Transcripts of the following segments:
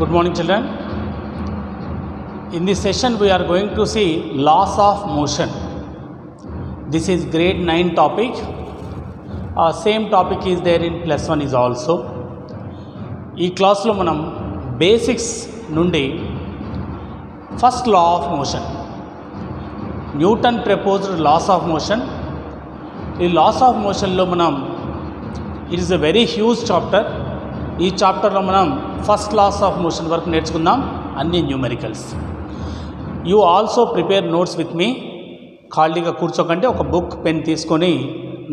Good morning, children. In this session, we are going to see laws of motion. This is grade 9 topic. Same topic is there in plus 1 is also. ఈ క్లాస్లో మనం basics నుండి first law of motion, Newton proposed laws of motion. ఈ laws of మోషన్లో మనం it is a very huge chapter. ఈ చాప్టర్లో మనం ఫస్ట్ లాస్ ఆఫ్ మోషన్ వరకు నేర్చుకుందాం, అన్ని numericals. You also prepare notes with me. ఖాళీగా కూర్చోకంటే ఒక బుక్ పెన్ తీసుకొని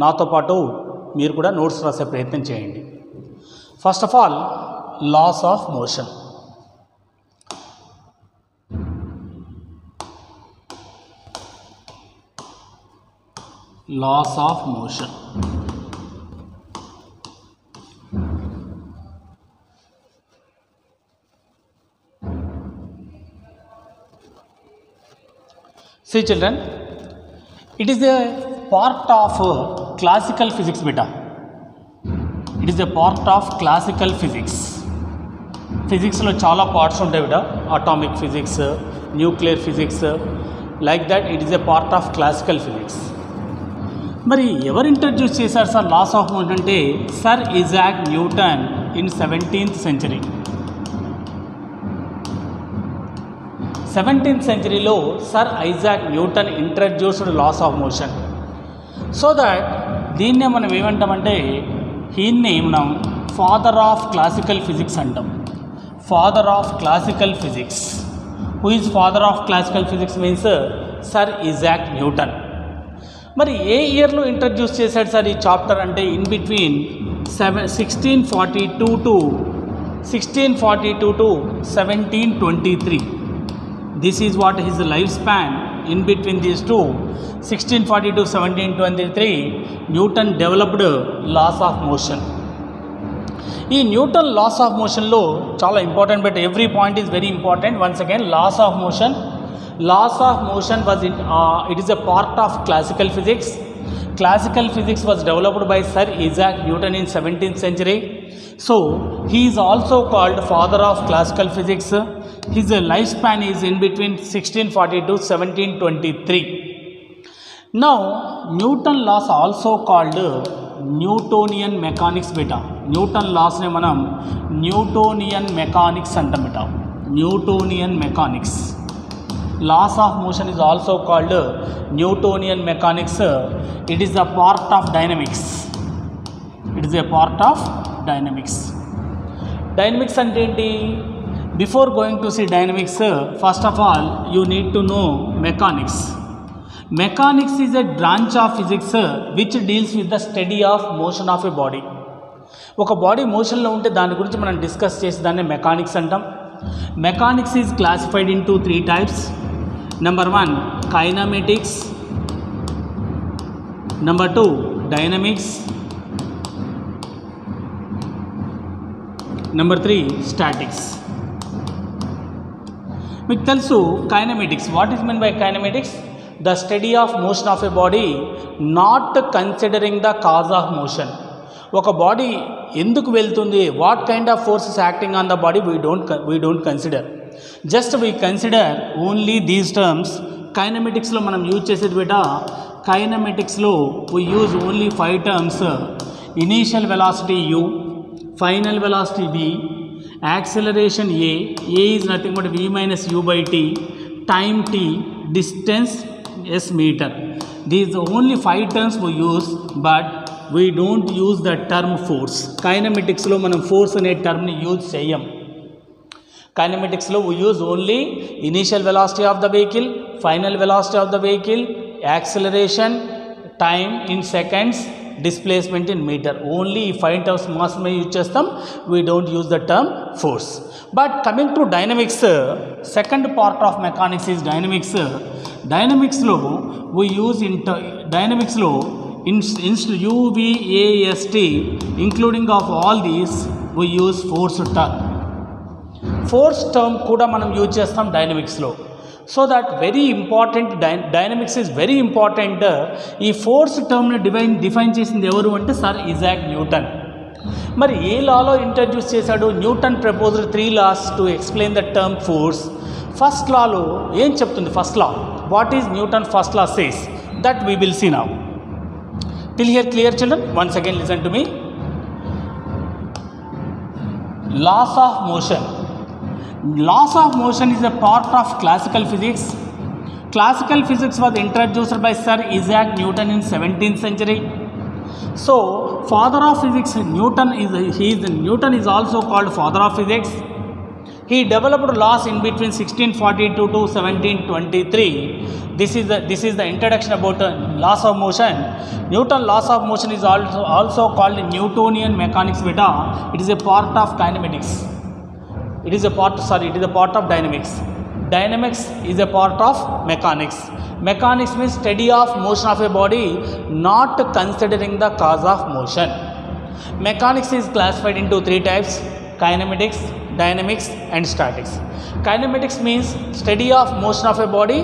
నాతో పాటు మీరు కూడా నోట్స్ రాసే ప్రయత్నం చేయండి. First of all, laws of motion. Laws of motion. See children, it is a part of classical physics beta. It is a part of classical physics. ఫిజిక్స్లో చాలా పార్ట్స్ ఉంటాయి బిడ్డ. Atomic physics, nuclear physics, like that it is a part of classical physics. మరి ఎవరు introduce చేశారు sir laws of motion అంటే? Sir Isaac Newton in 17th century. 17th centuryలో sir Isaac Newton introduced laws of motion. So that దీన్నే మనం ఏమంటామంటే, ఈయన్ని మనం ఫాదర్ ఆఫ్ క్లాసికల్ ఫిజిక్స్ అంటాం. Father of classical physics. Who is father of classical physics means sir Isaac Newton. మరి ఏ ఇయర్లో ఇంట్రడ్యూస్ చేశాడు సార్ ఈ చాప్టర్ అంటే? In between 1642 to 1723. This is what his lifespan. In between these two, 1640 to 1723, Newton developed laws of motion. ఈ Newton laws of మోషన్లో చాలా important, but every point is very important. Once again, laws of motion. Laws of motion was it is a part of classical physics. Classical physics was developed by Sir Isaac Newton in 17th century. So he is also called father of classical physics. His lifespan is in between 1640 to 1723. Now Newton laws also called Newtonian mechanics beta. Newton laws ne manam Newtonian mechanics antam beta. Newtonian mechanics. Laws of motion is also called Newtonian mechanics. It is a part of dynamics. It is a part of dynamics. Dynamics ante enti? Before going to see dynamics, first of all you need to know mechanics. Mechanics is a branch of physics which deals with the study of motion of a body. ఒక body మోషన్లో ఉంటే దాని గురించి మనం discuss చేసి దాన్ని mechanics అంటాం. Mechanics is classified into 3 types. Number 1, kinematics. Number 2, dynamics. Number 3, statics. మీకు తెలుసు kinematics. What is meant by kinematics? The study of motion of a body not considering the cause of motion. ఒక body ఎందుకు వెళ్తుంది, what kind of forces acting on the body, we don't consider. Just we consider only these terms. కైనమెటిక్స్లో మనం use చేసేది బేటా, కైనమెటిక్స్లో we use only 5 terms. Initial velocity u, final velocity v, acceleration a is nothing but v minus u by t, time t, distance s metre. These only 5 terms we use, but we don't use the term force. కైనమెటిక్స్లో మనం force అనే టర్మ్ని use చేయం. కైనమెటిక్స్లో we use only initial velocity of the vehicle, final velocity of the vehicle, acceleration, time in seconds, displacement in meter. Only 5 terms మాత్రమే use చేస్తాం. we don't use the term force. But coming to dynamics, second part of mechanics is dynamics. Dynamicsలో we use dynamicsలో UVAST, including of all these, we use force term. Force term కూడా మనం use చేస్తాం డైనమిక్స్లో. So that very important, dynamics is very important. ఈ force టర్మ్ని define చేసింది ఎవరు అంటే sir Isaac Newton. మరి ఏ లాలో ఇంట్రడ్యూస్ చేశాడు? Newton proposed 3 laws to explain the term force. First లాలో ఏం చెప్తుంది? First law, what is Newton first law says? That we will see now. Till here clear children? Once again listen to me. Laws of motion. Laws of motion is a part of classical physics. Classical physics was introduced by Sir Isaac Newton in 17th century. So, father of physics, Newton is also called father of physics. He developed laws in between 1642 to 1723. This is the introduction about laws of motion. Newton laws of motion is also called Newtonian mechanics beta. It is a part of kinematics. It is a part of dynamics. Dynamics is a part of mechanics. Mechanics means study of motion of a body, not considering the cause of motion. Mechanics is classified into 3 types: kinematics, dynamics and statics. Kinematics means study of motion of a body,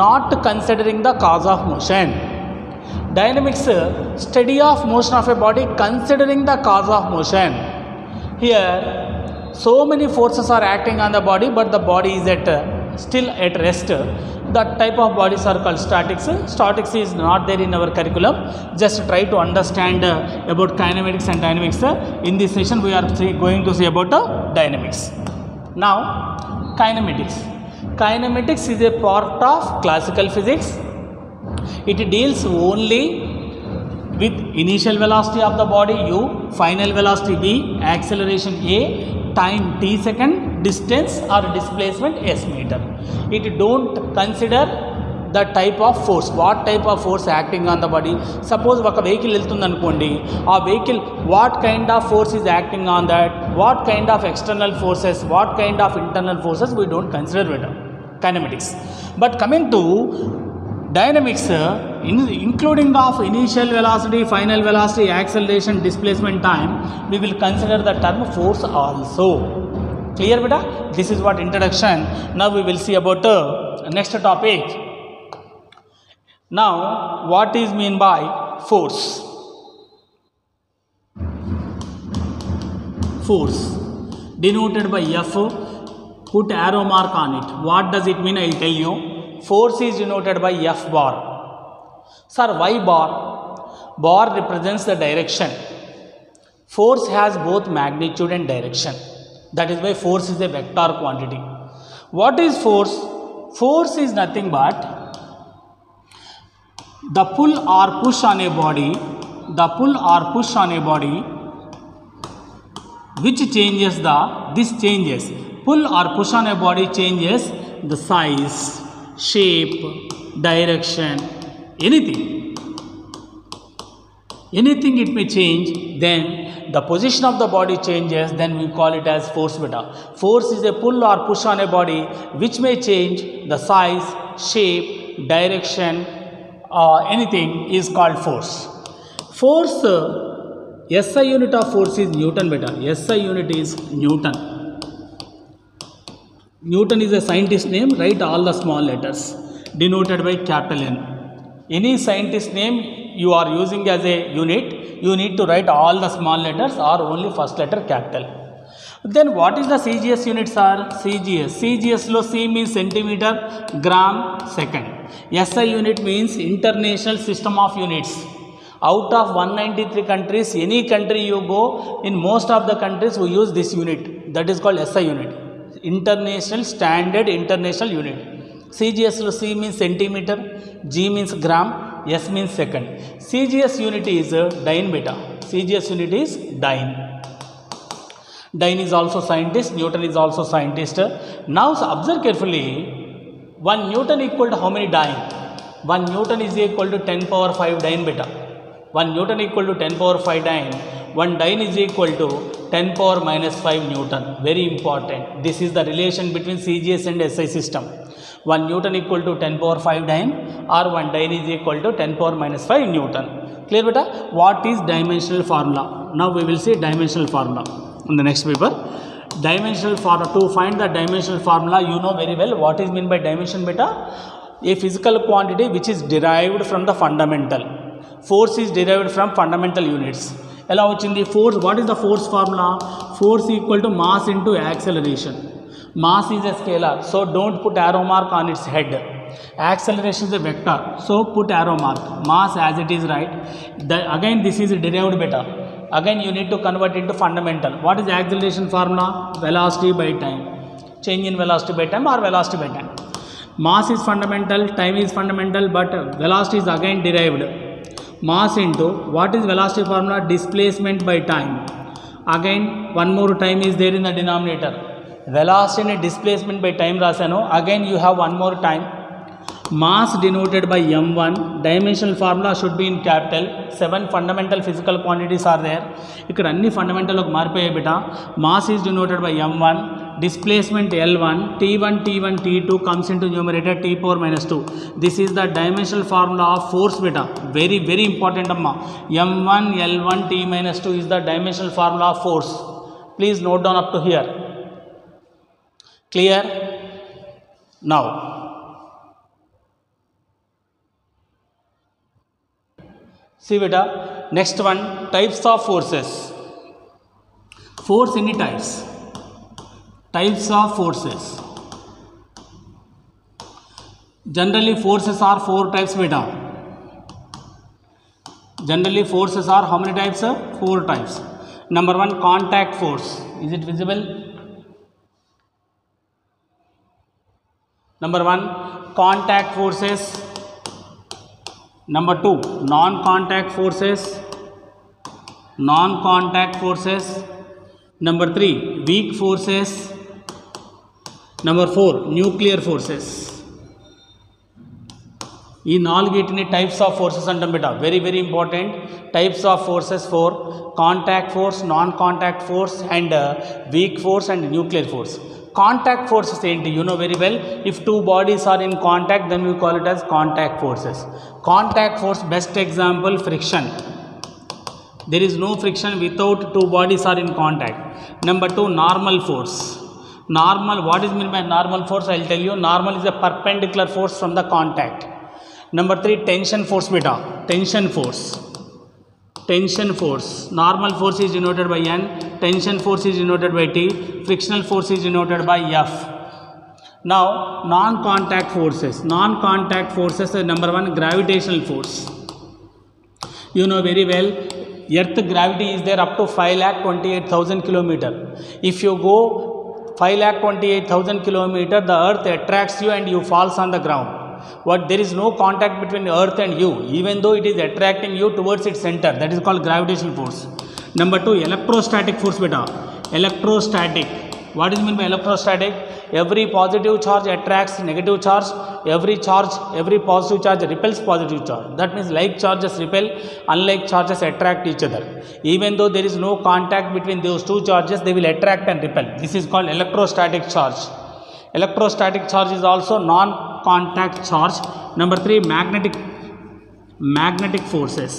not considering the cause of motion. Dynamics, study of motion of a body considering the cause of motion. Here so many forces are acting on the body, but the body is still at rest. That type of bodies are called statics. Statics is not there in our curriculum. Just try to understand about kinematics and dynamics. In this session we are going to see about dynamics. Now kinematics. Kinematics is a part of classical physics. It deals only with initial velocity of the body u, final velocity v, acceleration a, time t second, distance or displacement s meter. It don't consider the type of force, what type of force acting on the body. Suppose ఒక vehicle వెళ్తుంది అనుకోండి, ఆ vehicle what kind of force is acting on that, what kind of external forces, what kind of internal forces, we don't consider with kinematics. But coming to dynamics, including of initial velocity, final velocity, acceleration, displacement, time, we will consider the term force also. Clear beta? This is what introduction. Now we will see about next topic. Now what is mean by force? Force denoted by F. Put arrow mark on it. What does it mean? I will tell you. Force is denoted by F bar. Sir, why bar? Bar represents the direction. Force has both magnitude and direction. That is why force is a vector quantity. What is force? Force is nothing but the pull or push on a body, which changes pull or push on a body changes the size, shape, direction, anything it may change. Then the position of the body changes, then we call it as force beta. Force is a pull or push on a body which may change the size, shape, direction, anything is called force. Force, SI unit of force is Newton beta. SI unit is Newton. Newton is a scientist name. Write all the small letters denoted by capital N. Any scientist name you are using as a unit, you need to write all the small letters or only first letter capital. Then what is the CGS units are? CGS lo C means centimeter, gram, second. SI unit means International System of Units. Out of 193 countries, any country you go, in most of the countries we use this unit. That is called SI unit. International Standard International Unit. CGS lo C means centimeter, G means gram, S means second. CGS unit is dyne beta. CGS unit is dyne. Dyne is also scientist. Newton is also scientist. Now observe carefully. 1 Newton equal to how many dyne? 1 Newton is equal to 10 power 5 dyne beta. 1 Newton equal to 10 power 5 dyne. 1 dyne is equal to 10 power minus 5 Newton. Very important. This is the relation between CGS and SI system. 1 Newton equal to 10 power 5 dyne or 1 dyne is equal to 10 power minus 5 Newton. Clear beta? What is dimensional formula? Now we will see dimensional formula in the next paper. Dimensional formula, to find the dimensional formula, you know very well what is meant by dimension beta. A physical quantity which is derived from the fundamental. Force is derived from fundamental units. ఎలా వచ్చింది? Force, what is the force formula? Force equal to mass into acceleration. Mass is a scalar, so don't put arrow mark on its head. Acceleration is a vector, so put arrow mark. Mass as it is, right? Again this is derived beta. Again you need to convert into fundamental. What is acceleration formula? Velocity by time. Change in velocity by time or velocity by time. Mass is fundamental, time is fundamental, but velocity is again derived. Mass into, what is velocity formula? Displacement by time. Again one more time is there in the denominator. Velocity and displacement by time rasano. Again you have one more time. Mass denoted by m1. Dimensional formula should be in capital. 7 fundamental physical quantities are there. ఇక్కడ అన్ని fundamental ఒక మారిపోయాయి బిట. Mass is denoted by m1. Displacement L1. T1 T2 comes into numerator T power minus 2. This is the dimensional formula of force beta. Very very important amma. m1 L1 T minus 2 is the dimensional formula of force. Please note down up to here. Clear? Now see beta, next one, types of forces. Force any types? Types of forces. Generally forces are 4 types beta. Generally forces are how many types? 4 types. Number 1, contact force. Is it visible? Number 1, contact forces. Number 2, non-contact forces. Non-contact forces. Number 3, weak forces. Number 4, nuclear forces. ఈ నాలుగిటిని types of forces అంటాం బిడ్డ. Very very important. Types of forces 4: contact force, non contact force and weak force and nuclear force. Contact forces ఏంటి? You know very well. If 2 bodies are in contact, then we call it as contact forces. Contact force, best example, friction. There is no friction without 2 bodies are in contact. Number 2, normal force. Normal, what is meant by normal force? I will tell you. Normal is a perpendicular force from the contact. Number 3, tension force beta. Tension force. Tension force. Normal force is denoted by N. Tension force is denoted by T. Frictional force is denoted by F. Now, non-contact forces. Non-contact forces, number 1, gravitational force. You know very well, Earth gravity is there up to 5,28,000 km. If you go 5,28,000 km, the Earth attracts you and you falls on the ground. What, there is no contact between Earth and you, even though it is attracting you towards its center. That is called gravitational force. Number 2, electrostatic force beta. Electrostatic. What is meant by electrostatic? Every positive charge attracts negative charge. Every positive charge repels positive charge. That means like charges repel, unlike charges attract each other. Even though there is no contact between those 2 charges, they will attract and repel. This is called electrostatic charge. Electrostatic charge is also non-contact charge. Number 3, magnetic forces.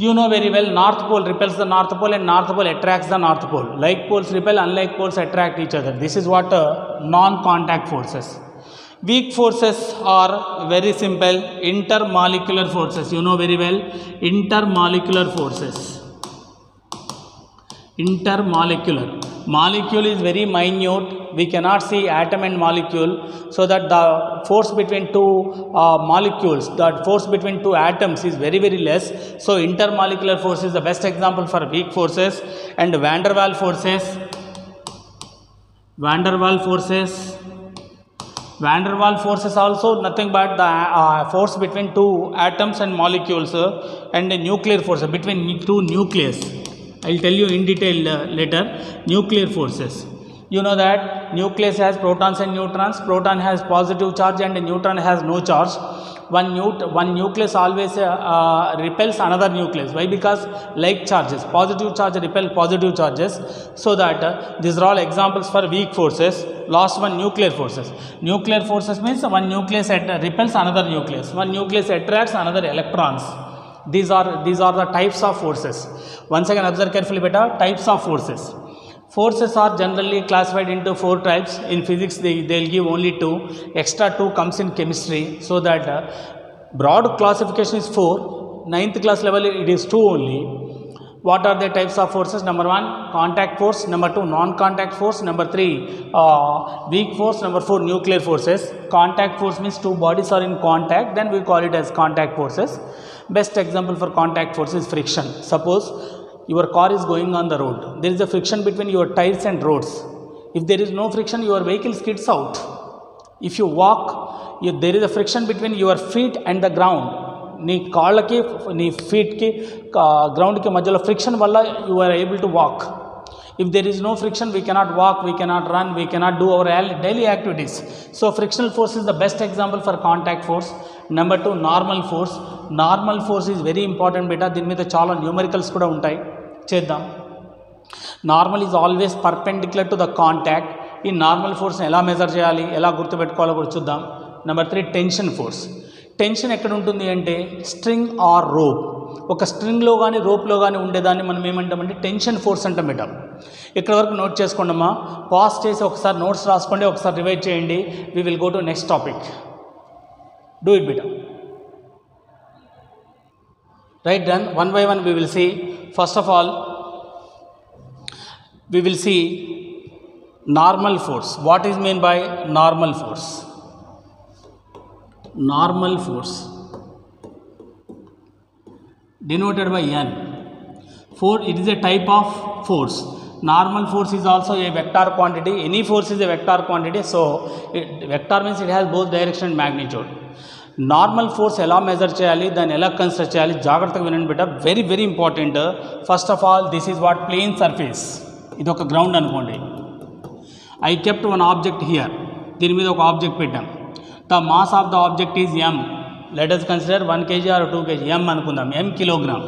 You know very well, North Pole repels the North Pole and North Pole attracts the North Pole. Like poles repel, unlike poles attract each other. This is what non-contact forces. Weak forces are very simple. Intermolecular forces. You know very well, intermolecular forces. Intermolecular. Molecule is very minute. We cannot see atom and molecule, so that the force between 2 molecules, that force between 2 atoms is very very less. So intermolecular force is the best example for weak forces. And van der Waals forces. Van der Waals forces. Van der Waals forces also nothing but the force between 2 atoms and molecules, and nuclear force between 2 nucleus. I will tell you in detail later. Nuclear forces. You know that nucleus has protons and neutrons. Proton has positive charge and neutron has no charge. One nucleus always repels another nucleus. Why? Because like charges, positive charge repel positive charges. So that these are all examples for weak forces. Last one, nuclear forces. Nuclear forces means one nucleus repels another nucleus. One nucleus attracts another electrons. These are the types of forces. Once again observe carefully beta. Types of forces. Forces are generally classified into 4 types. In physics they'll give only 2. Extra 2 comes in chemistry. So that broad classification is 4. 9th class level it is 2 only. What are the types of forces? Number 1, contact force. Number 2, non-contact force. Number 3, weak force. Number 4, nuclear forces. Contact force means two bodies are in contact, then we call it as contact forces. Best example for contact force is friction. Suppose your car is going on the road. There is a friction between your tires and roads. If there is no friction, your vehicle skids out. If you walk, there is a friction between your feet and the ground. నీ కాళ్ళకి నీ ఫీట్కి గ్రౌండ్కి మధ్యలో friction వల్ల you are able to walk. If there is no friction we cannot walk, we cannot run, we cannot do our daily activities. So frictional force is the best example for contact force. Number 2, normal force. Normal force is very important బేటా. దీని మీద చాలా numericals కూడా ఉంటాయి, చేద్దాం. Normal is always perpendicular to the contact. ఈ normal ఫోర్స్ని ఎలా మెజర్ చేయాలి, ఎలా గుర్తుపెట్టుకోవాలో కూడా చూద్దాం. Number 3, tension force. టెన్షన్ ఎక్కడ ఉంటుంది అంటే స్ట్రింగ్ ఆర్ రోప్. ఒక స్ట్రింగ్లో కానీ రోప్లో కానీ ఉండేదాన్ని మనం ఏమంటామంటే టెన్షన్ ఫోర్స్ అంటాం బేటా. ఇక్కడ వరకు నోట్ చేసుకోండమ్మా. పాజ్ చేసి ఒకసారి నోట్స్ రాసుకోండి, ఒకసారి రివైజ్ చేయండి. We will go to next topic. Do it బేటా. Right, done. One by one we will see. First of all we will see normal force. What is mean by normal force? Normal force denoted by N. It is a type of force. Normal force is also a vector quantity. Any force is a vector quantity. So vector means it has both direction and magnitude. Normal force ఎలా measure చేయాలి, దాన్ని ఎలా consider చేయాలి, జాగ్రత్తగా వినండి బిడ్డ. Very very important. First of all this is what plane surface. ఇది ఒక గ్రౌండ్ అనుకోండి. I kept one object here. దీని మీద ఒక ఆబ్జెక్ట్ పెట్టాం. The mass of the object is m. Let us consider 1 kg or 2 kg. m అనుకుందాం, m kilogram.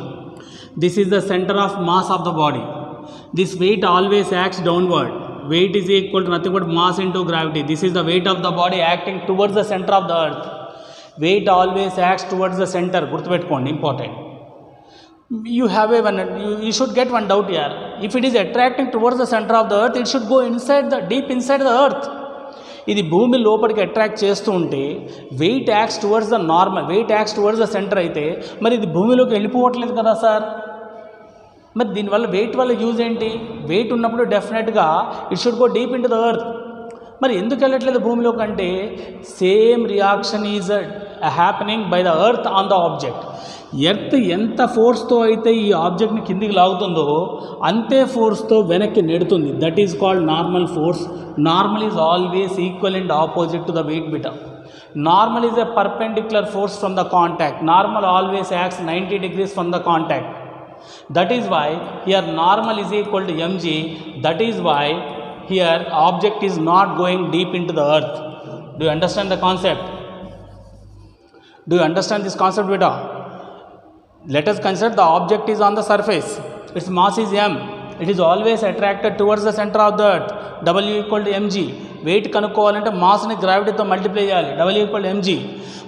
This is the center of mass of the body. This weight always acts downward. Weight is equal to nothing but mass into gravity. This is the weight of the body acting towards the center of the earth. Weight always acts towards the center. గుర్తుపెట్టుకోండి, important. You should get one doubt here. If it is attracting towards the center of the earth, it should go deep inside the earth. ఇది భూమి లోపలికి attract చేస్తూ ఉంటే weight acts towards the normal, weight acts towards the centre అయితే మరి ఇది భూమిలోకి వెళ్ళిపోవట్లేదు కదా సార్. మరి దీనివల్ల వెయిట్ వల్ల యూజ్ ఏంటి? వెయిట్ ఉన్నప్పుడు డెఫినెట్గా it should go deep in to the earth. మరి ఎందుకు వెళ్ళట్లేదు భూమిలోకి అంటే same reaction is happening by the earth on the object. Earth ఎంత ఫోర్స్తో అయితే ఈ ఆబ్జెక్ట్ని కిందికి లాగుతుందో అంతే ఫోర్స్తో వెనక్కి నెడుతుంది. That is called normal force. Normal is always equal and opposite to the weight బిటా. Normal is a perpendicular force from the contact. Normal always acts 90 degrees from the contact. That is why here normal is equal to mg. That is why here object is not going deep in to the earth. Do you understand the concept? Do you understand this concept బిటా? Let us consider the object is on the surface. Its mass is m. It is always attracted towards the center of the earth. W equal to mg. Weight కనుక్కోవాలంటే మాస్ని గ్రావిటీతో multiply చేయాలి. W equal to mg.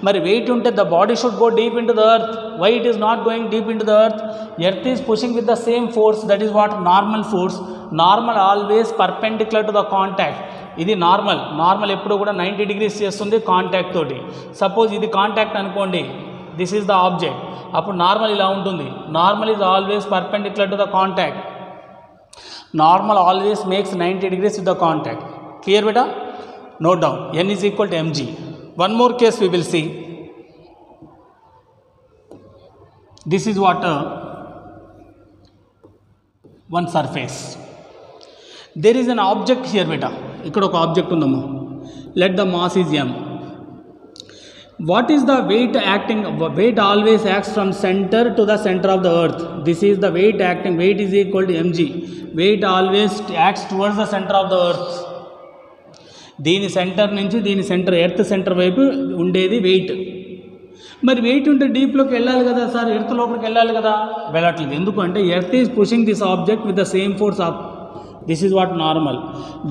మరి weight ఉంటే the body should go deep in to the earth. Why it is not going deep in to the earth? Earth is pushing with the same force. That is what normal force. Normal always perpendicular to the contact. ఇది normal. Normal ఎప్పుడు కూడా 90 degrees చేస్తుంది contact తోటి. Suppose ఇది contact అనుకోండి, this is the object. అప్పుడు normal ఇలా ఉంటుంది. Normal is always perpendicular to the contact. Normal always makes 90 degrees with the contact. Clear బేటా? Note down. n is equal to mg. One more case we will see. This is what one surface. There is an object here బేటా. ఇక్కడ ఒక object ఉందమ్మా. Let the mass is m. What is the weight acting? Weight always acts from center to the center of the earth. This is the weight acting. Weight is equal to mg. Weight always acts towards the center of the earth. దీని centre నుంచి దీని centre, earth centre వైపు ఉండేది wait. మరి weight ఉంటే డీప్లోకి వెళ్ళాలి కదా sir, earth లోపలికి వెళ్ళాలి కదా, వెళ్ళట్లేదు. ఎందుకంటే earth is pushing this object with the same force up. This is what normal.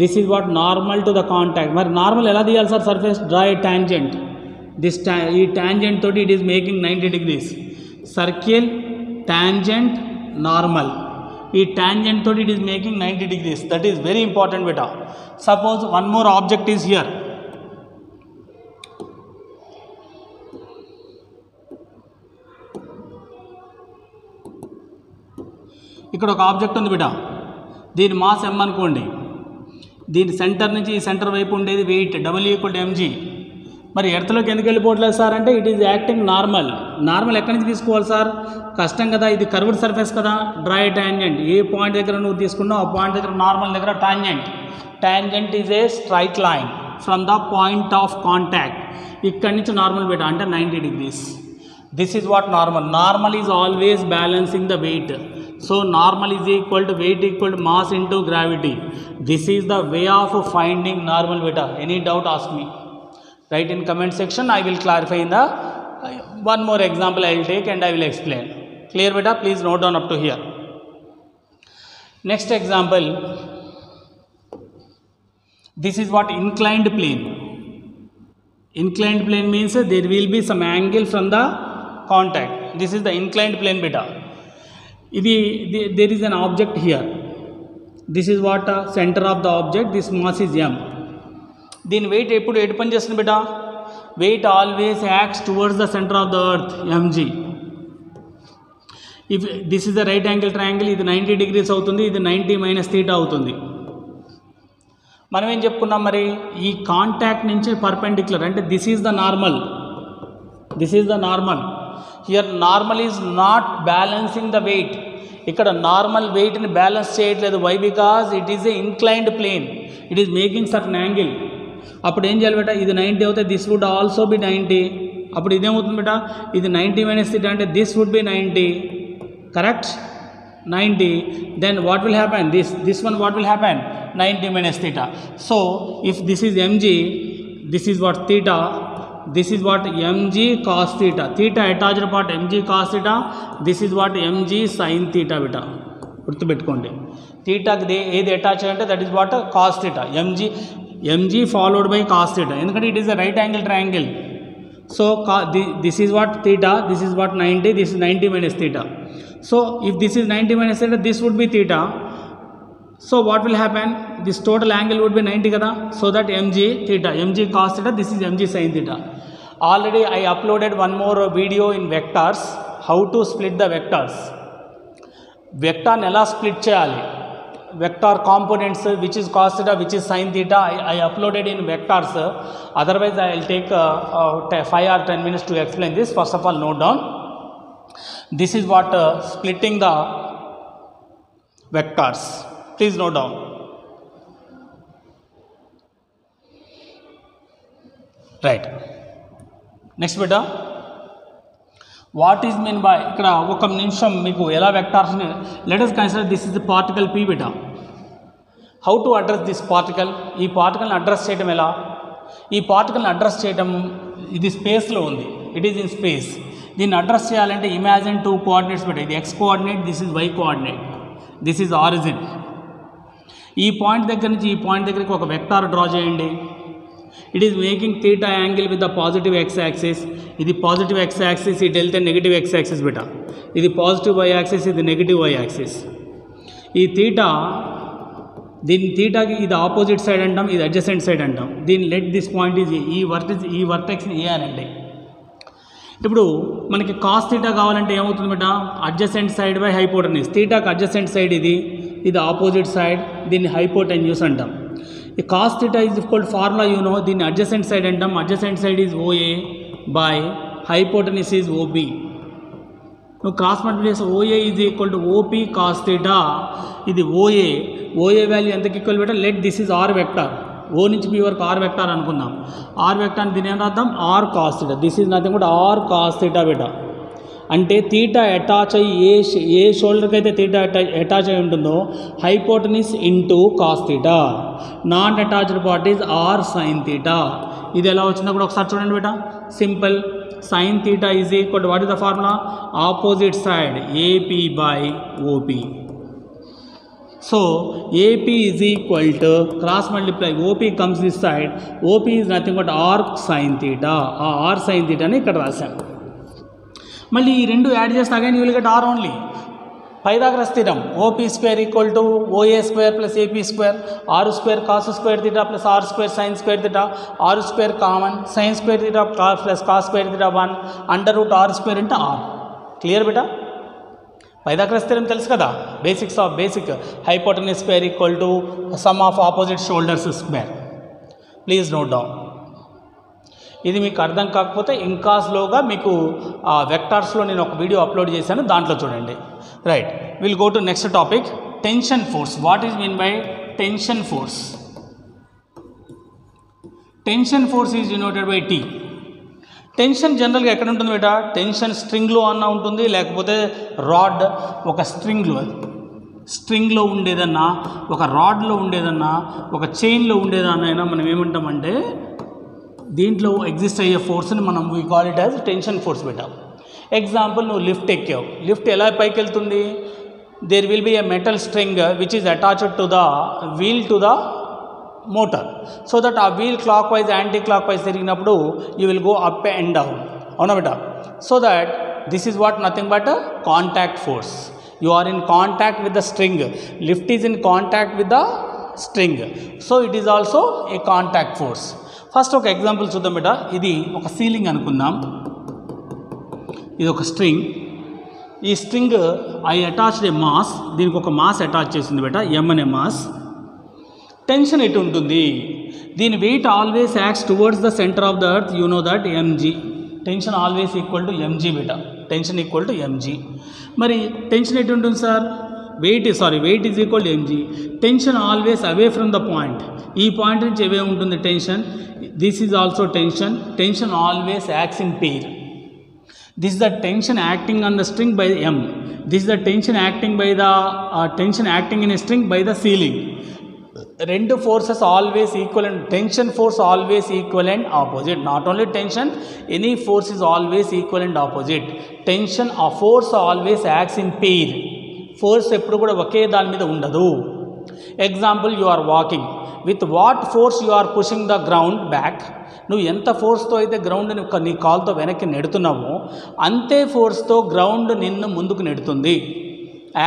This is what normal to the contact. మరి నార్మల్ ఎలా తీయాలి సార్? సర్ఫేస్ డ్రా ఏ టాంజెంట్. ఈ టాంజెంట్ తోటి it is making 90 degrees. Circle, tangent, normal. ఈ tangent తోటి it is making 90 degrees. That is very important beta. Suppose one more object is here. ఇక్కడ ఒక object ఉంది బిడ్డ, దీని మాస్ m అనుకోండి, దీని సెంటర్ నుంచి ఈ సెంటర్ వైపు ఉండేది వెయిట్ W=mg. మరి ఎర్త్లోకి ఎందుకు వెళ్ళిపోవట్లేదు సార్ అంటే it is acting normal. Normal ఎక్కడి నుంచి తీసుకోవాలి సార్? కష్టం కదా, ఇది కర్వ్డ్ సర్ఫేస్ కదా. డ్రా ఏ టాంజెంట్, ఏ పాయింట్ దగ్గర నువ్వు తీసుకున్నావు ఆ పాయింట్ దగ్గర నార్మల్ దగ్గర tangent. Tangent is a straight line from the point of contact. ఇక్కడి నుంచి నార్మల్ బెటా అంటే 90 degrees. This is what normal. Normal is always balancing the weight. So normal is equal to weight equal to mass into gravity. This is the way of finding normal beta. Any doubt, ask me. Write in comment section. I will clarify in the one more example I will take and I will explain. Clear beta? Please note down up to here. Next example. This is what inclined plane. Inclined plane means there will be some angle from the contact. This is the inclined plane beta. There is an object here. This is what center of the object. This mass is m. Then weight ఎప్పుడు ఎటు పని చేస్తుంది బేటా? Weight always acts towards the center of the earth, mg. If this is the right angle triangle, ఇది 90 degrees అవుతుంది, ఇది 90 minus theta అవుతుంది. మనం ఏం చెప్పుకున్నాం మరి? ఈ కాంటాక్ట్ నుంచి పర్పెండిక్యులర్ అంటే this is the normal. This is the normal. Here normal is not balancing the weight. ఇక్కడ నార్మల్ వెయిట్ని బ్యాలెన్స్ చేయట్లేదు. Why? Because it is a inclined plane. It is making certain angle. అప్పుడు ఏం చేయాలి బేటా? ఇది 90 అవుతే దిస్ వుడ్ ఆల్సో బి 90. అప్పుడు ఇదేమవుతుంది బేటా? ఇది 90 minus theta అంటే this would be 90. Correct? 90. Then what will happen? This one what will happen? 90 minus theta. So if this is mg, this is what theta, this is what mg cos theta. Theta attached part mg cos theta. This is what mg sin theta beta. గుర్తుపెట్టుకోండి. థీటాకి ఏది attach అంటే that is what cos theta. MG followed by cos theta. ఎందుకంటే it is a right angle triangle. So this is what theta, this is what 90, this is 90 minus theta. So if this is 90 minus theta, this would be theta. So what will happen? This total angle would be 90 kada. So that mg theta, mg cos theta, this is mg sin theta. Already I uploaded one more video in vectors, how to split the vectors. Vector ఎలా split చేయాలి, vector components which is cos theta, which is sin theta, I uploaded in vectors. Otherwise I will take 5 or 10 minutes to explain this. First of all, note down. This is what splitting the vectors. Please note down. Right. Next beta. What is mean by ఇక్కడ ఒక నిమిషం మీకు ఎలా వెక్టార్స్ని let us consider this is the particle p beta. How to address this particle? ఈ పార్టికల్ని address చేయడం ఎలా? ఈ పార్టికల్ని address చేయడం ఇది స్పేస్లో ఉంది. It is in space. దీన్ని అడ్రస్ చేయాలంటే ఇమాజిన్ 2 కోఆర్డినేట్స్ బెటర్. ఇది x coordinate, this is y coordinate, this is origin. ఈ పాయింట్ దగ్గర నుంచి ఈ పాయింట్ దగ్గరికి ఒక వెక్టార్ డ్రా చేయండి. It is making theta angle with the positive x axis. ఇది పాజిటివ్ x యాక్సిస్, ఇటు వెళ్తే నెగిటివ్ x యాక్సిస్ బెటా. ఇది పాజిటివ్ y యాక్సిస్, ఇది నెగిటివ్ y యాక్సిస్. ఈ థీటా, దీని థీటాకి ఇది ఆపోజిట్ సైడ్ అంటాం, ఇది అడ్జసెంట్ సైడ్ అంటాం. దీని లెట్ దిస్ పాయింట్ ఈజ్ ఈ వర్టెక్స్ని ఏ అనండి. ఇప్పుడు మనకి కాస్ థీటా కావాలంటే ఏమవుతుంది బేటా? Adjacent side by hypotenuse. థీటాకి అడ్జసెంట్ సైడ్ ఇది ఆపోజిట్ సైడ్, దీన్ని హైపోటెన్యూస్ అంటాం. ఈ cos theta is equal formula you know, దీన్ని అడ్జసెంట్ సైడ్ అంటాం. Adjacent side is OA by hypotenuse is OB. నువ్వు cross multiplicates OA is equal to OP cos theta. ఇది OA value ఎంతకి ఈక్వల్ బేటా? Let this is R vector. O నుంచి P వరకు R vector అనుకుందాం. ఆర్ వెక్టార్ దీని ఏం రాద్దాం? Are cos theta. This is nothing కూడా ఆర్ కాస్ థీటా బేటా. అంటే థీటా అటాచ్ అయ్యి ఏ షోల్డర్కి అయితే థీటా అటాచ్ అయి ఉంటుందో hypotenuse into cos theta. Not attached part is R sine theta. ఇది ఎలా వచ్చిందో కూడా ఒకసారి చూడండి బేటా. Simple. Sine theta is equal to what is the formula? Opposite side AP by OP. So AP is equal to cross multiply OP comes this side. OP is nothing but r sin theta. R sin theta అని ఇక్కడ రాసాం. మళ్ళీ ఈ రెండు add చేస్తే again you will get R only. Pythagoras theorem OP square equal to OA square plus AP square. R square cos square theta plus R square sine square theta. R square common, sine square theta plus cos square theta 1 under root R square into R. Clear బేటా? Pythagoras theorem తెలుసు కదా, basics of basic hypotenuse square equal to sum of opposite shoulders square. Please note down. ఇది మీకు అర్థం కాకపోతే ఇంకా స్లోగా మీకు వెక్టార్స్లో నేను ఒక వీడియో అప్లోడ్ చేశాను, దాంట్లో చూడండి. Right, will go to next topic, tension force. What is mean by tension force? Tension force is denoted by T. Tension జనరల్గా ఎక్కడ ఉంటుంది బేటా? టెన్షన్ స్ట్రింగ్లో అన్న ఉంటుంది, లేకపోతే రాడ్ ఒక స్ట్రింగ్లో ఉండేదన్నా, ఒక రాడ్లో ఉండేదన్నా, ఒక చైన్లో ఉండేదన్నైనా మనం ఏమంటామంటే దీంట్లో ఎగ్జిస్ట్ అయ్యే ఫోర్స్ని మనం we call it as tension force బేటా. ఎగ్జాంపుల్, నువ్వు లిఫ్ట్ ఎక్కావు, లిఫ్ట్ ఎలా పైకి వెళ్తుంది? There will be a metal string which is attached to the wheel to the motor, so that ఆ wheel clockwise anticlockwise తిరిగినప్పుడు you will go up and down. అవునా బేటా? So that this is what nothing but contact force. You are in contact with the string. Lift is in contact with the string, so it is also a contact force. First ఒక example చూద్దాం బేటా. ఇది ఒక ceiling అనుకుందాం, ఇది ఒక string. ఈ string I attached a mass, దీనికి ఒక మాస్ అటాచ్ చేసింది బేటా, M అనే మాస్. టెన్షన్ ఎటు ఉంటుంది? దీని weight always acts towards the centre of the earth, you know that mg. Tension always equal to mg బేటా, టెన్షన్ ఈక్వల్ టు mg. మరి టెన్షన్ ఎటు ఉంటుంది sir? Weight is equal to mg. Tension always away from the point, ఈ point నుంచి away ఉంటుంది tension. This is also tension. Tension always acts in pair. This is the tension acting on the string by M. This is the tension acting by the tension acting in a string by the ceiling. రెండు forces always equal and tension force always equal and opposite. Not only tension, any force is always equal and opposite. Tension ఆ force always acts in pair. Force ఎప్పుడు కూడా ఒకే దాని మీద ఉండదు. Example, you are walking, with what force you are pushing the ground back. నువ్వు ఎంత ఫోర్స్తో అయితే గ్రౌండ్ని నీ కాల్తో వెనక్కి నెడుతున్నావో అంతే ఫోర్స్తో గ్రౌండ్ నిన్ను ముందుకు నెడుతుంది.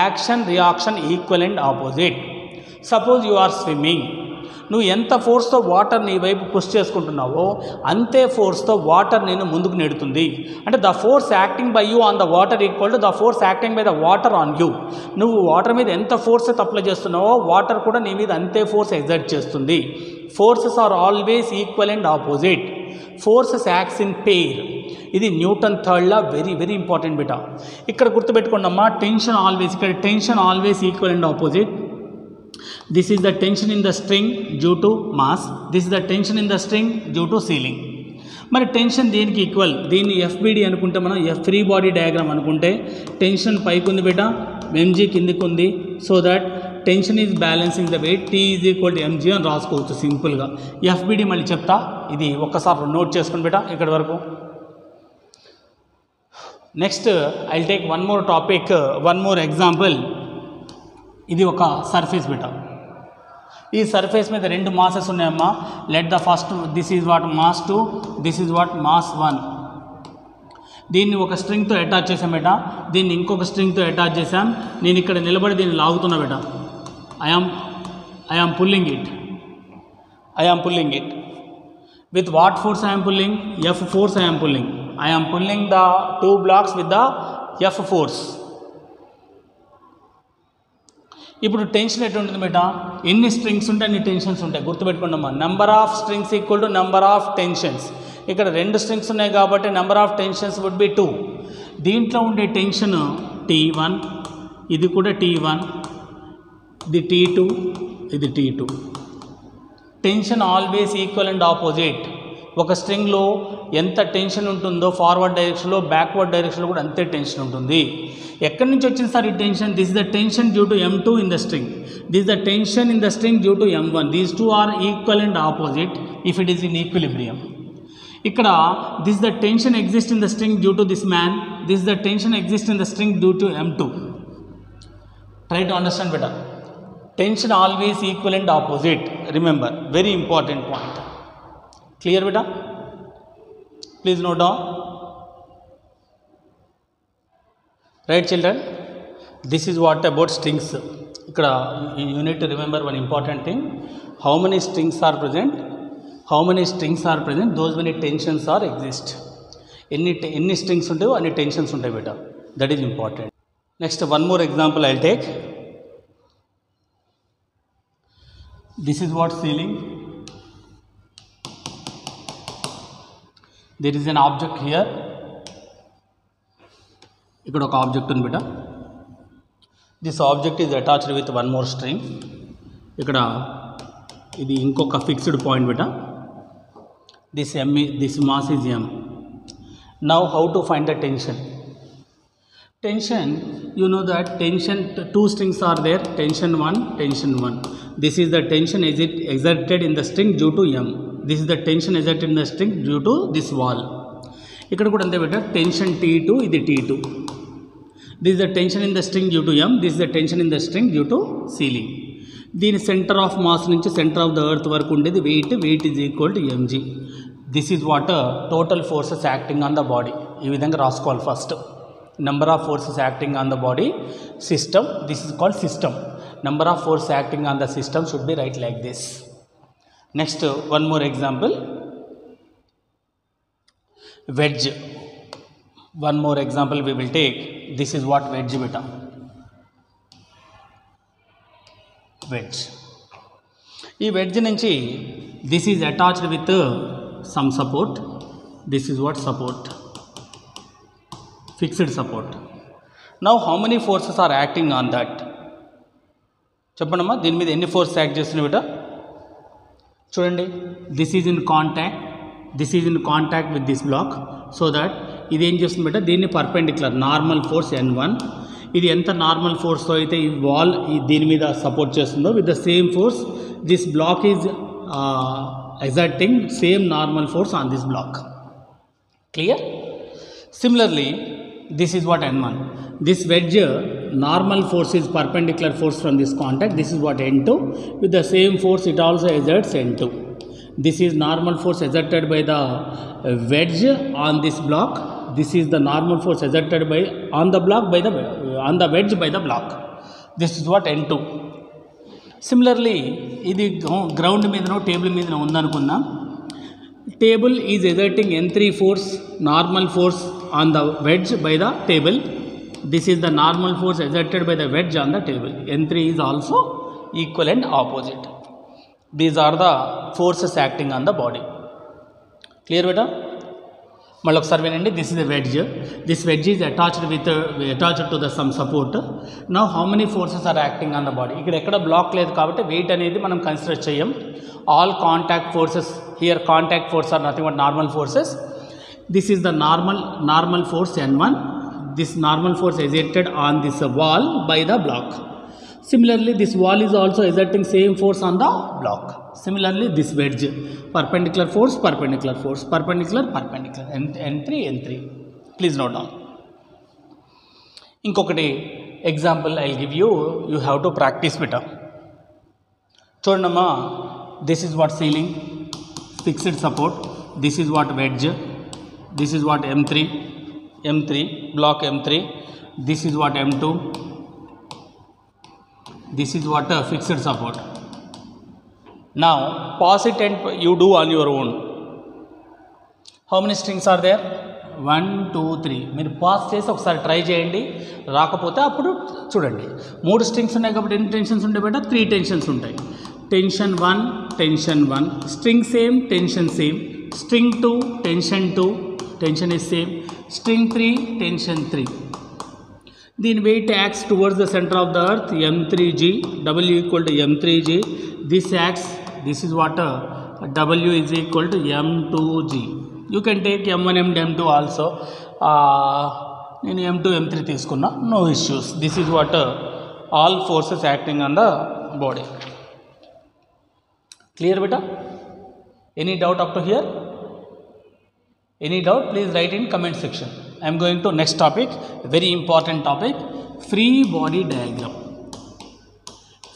Action reaction equal and opposite. Suppose you are swimming, నువ్వు ఎంత ఫోర్స్తో వాటర్ నీ వైపు పుష్ చేసుకుంటున్నావో అంతే ఫోర్స్తో వాటర్ నేను ముందుకు నెడుతుంది. అంటే the force acting by you on the water equal to the force acting by the water on you. నువ్వు వాటర్ మీద ఎంత ఫోర్స్ అయితే అప్లై చేస్తున్నావో వాటర్ కూడా నీ మీద అంతే ఫోర్స్ ఎగ్జర్ట్ చేస్తుంది. Forces are always equal and opposite. Forces acts in pair. ఇది Newton third law, very very important బిటా. ఇక్కడ గుర్తుపెట్టుకోండి అమ్మా, టెన్షన్ ఆల్వేస్, ఇక్కడ tension always equal and opposite. This is the tension in the string due to mass. This is the tension in the string due to ceiling. మరి tension దేనికి equal? దీన్ని FBD అనుకుంటే, మనం ఫ్రీ బాడీ డయాగ్రామ్ అనుకుంటే tension పైకి ఉంది బేటా, mg కిందికి ఉంది. So that tension is balancing the weight, T is equal to mg అని రాసుకోవచ్చు సింపుల్గా. FBD మళ్ళీ చెప్తా, ఇది ఒక్కసారి నోట్ చేసుకుని బేటా ఇక్కడి వరకు. Next I take one more topic, one more example. ఇది ఒక సర్ఫేస్ బేటా. ఈ సర్ఫేస్ మీద రెండు మాసెస్ ఉన్నాయమ్మా. Let the first, this is what mass 2, this is what mass 1. దీన్ని ఒక స్ట్రింగ్తో అటాచ్ చేసాం బేటా, దీన్ని ఇంకొక స్ట్రింగ్తో అటాచ్ చేసాం. నేను ఇక్కడ నిలబడి దీన్ని లాగుతున్నా బేటా. I am pulling it. With what force I am pulling? F force I am pulling. I am pulling the 2 blocks with the F force. ఇప్పుడు టెన్షన్ ఎట్లా ఉంటుంది బేటా? ఎన్ని స్ట్రింగ్స్ ఉంటాయి అన్ని టెన్షన్స్ ఉంటాయి. గుర్తుపెట్టుకోండి అమ్మా, number of strings equal to number of tensions. ఇక్కడ 2 స్ట్రింగ్స్ ఉన్నాయి కాబట్టి number of tensions would be 2. దీంట్లో ఉండే టెన్షన్ T1, ఇది కూడా T1, ఇది T2, ఇది T2. Tension always equal and opposite. ఒక స్ట్రింగ్లో ఎంత టెన్షన్ ఉంటుందో ఫార్వర్డ్ డైరెక్షన్లో, బ్యాక్వర్డ్ డైరెక్షన్లో కూడా అంతే టెన్షన్ ఉంటుంది. ఎక్కడి నుంచి వచ్చింది సార్ ఈ tension? This is the tension due to M2 in the string. This is the tension in the string due to M1. These 2 are equal and opposite if it is in equilibrium. ఇక్కడ this the tension exist in the string due to this man. This the tension exist in the string due to M2. Try to understand better. Tension always equal and opposite. Remember, very important point. Clear బేటా? Please note down. Right children, this is what about strings. ఇక్కడ you need to remember one important thing. How many strings are present, those many tensions are exist. ఎన్ని strings ఉంటాయో అన్ని tensions ఉంటాయి బేటా. That is important. Next, one more example I'll take. This is what ceiling. There is an object here. ఇక్కడ ఒక object ఉంది బిడ్డ. This object is attached with one more string. ఇక్కడ ఇది ఇంకొక ఫిక్స్డ్ పాయింట్ బిడ్డ. This mass is m. Now how to find the tension? Tension, you know that tension, two strings are there, tension 1, tension 1. This is the tension exerted in the string due to m. This is the tension exerted in the string due to this wall. ఇక్కడ కూడా అంతే బిడ్డ, tension T2, ఇది T2. This is the tension in the string due to m. This is the tension in the string due to ceiling. దీని centre of mass నుంచి centre of the earth వరకు ఉండేది weight is equal to mg. This is what total forces acting on the body. ఈ విధంగా రాసుకోవాలి. First number of forces acting on the body system. This is called system. Number of force acting on the system should be right like this. Next one more example, wedge. One more example we will take. This is what wedge beta. Wedge. ఈ wedge నుంచి this is attached with some support. This is what support. Fixed support. Now how many forces are acting on that? చెప్పండమ్మా, దీని మీద ఎన్ని force act చేస్తున్నాయి బిడ్డ? చూడండి, this is in contact. This is in contact with this block. So that ఇది ఏం చేస్తుంది బిడ్డ, దీన్ని పర్పెండిక్యులర్ నార్మల్ ఫోర్స్ N1. ఇది ఎంత నార్మల్ ఫోర్స్తో అయితే ఈ వాల్ దీని మీద సపోర్ట్ చేస్తుందో, with the same force this block is exerting same normal force on this block. Clear? Similarly, this is what N1. This wedge normal force is perpendicular force from this contact. This is what N2. With the same force it also exerts N2. This is normal force exerted by the wedge on this block. This is the normal force exerted by on the wedge by the block. This is what N2. Similarly, ఇది ground మీదనో table మీదనో ఉందనుకుందాం. Table is exerting N3 force, normal force on the wedge by the table. This is the normal force exerted by the wedge on the table. N3 is also equal and opposite. These are the forces acting on the body. Clear beta? మళ్ళీ ఒకసారి వినండి. This is a wedge. This wedge is attached to the some support. Now how many forces are acting on the body? ఇక్కడ ఎక్కడ black లేదు కాబట్టి wait అనేది మనం consider చేయం. All contact forces here, contact force are nothing but normal forces. This is the normal force N1. This normal force exerted on this wall by the block. Similarly, this wall is also exerting same force on the block. Similarly, this wedge, perpendicular force, perpendicular force, perpendicular, perpendicular, N3. Please note down. ఇంకొకటి example I give you have to practise బిటా. చూడండమ్మా, this is what ceiling, fixed support. This is what wedge. This is what M3, block M3. This is what M2. This is what fixed support. Now pause it and you do on your own. How many strings are there? 1, 2, 3. మీరు pass చేసి ఒకసారి try చేయండి. రాకపోతే అప్పుడు చూడండి. 3 strings ఉన్నాయి కాబట్టి ఎన్ని టెన్షన్స్ ఉంటాయి బేటా? 3 టెన్షన్స్ ఉంటాయి. Tension 1, tension 1, string same, tension same. String 2, tension 2, tension is same. String 3, tension 3. Then weight acts towards the center of the earth, M3G. W equal to M3G. This acts, this is what W is equal to M2G. You can take M1, M2 also. In M2, M3 తీసుకున్నా, no issues. This is what all forces acting on the body. Clear beta? Any doubt up to here? Any doubt? Please write in comment section. I am going to next topic, very important topic, free body diagram.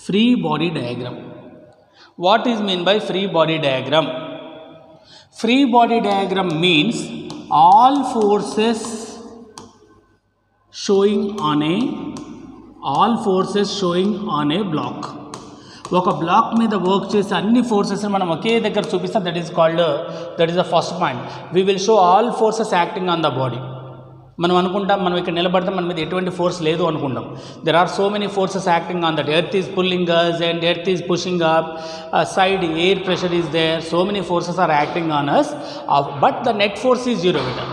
Free body diagram. What is mean by free body diagram? Free body diagram means all forces showing on a block. ఒక black మీద work చేసే అన్ని forces మనం ఒకే దగ్గర చూపిస్తాం. That is the first point. We will show all forces acting on the body. మనం అనుకుంటాం మనం ఇక్కడ నిలబడితే మన మీద ఎటువంటి ఫోర్స్ లేదు అనుకుంటాం. There are so many forces acting on that. Earth is pulling us and earth is pushing up, side air pressure is there, so many forces are acting on us, but the net force is 0 beta.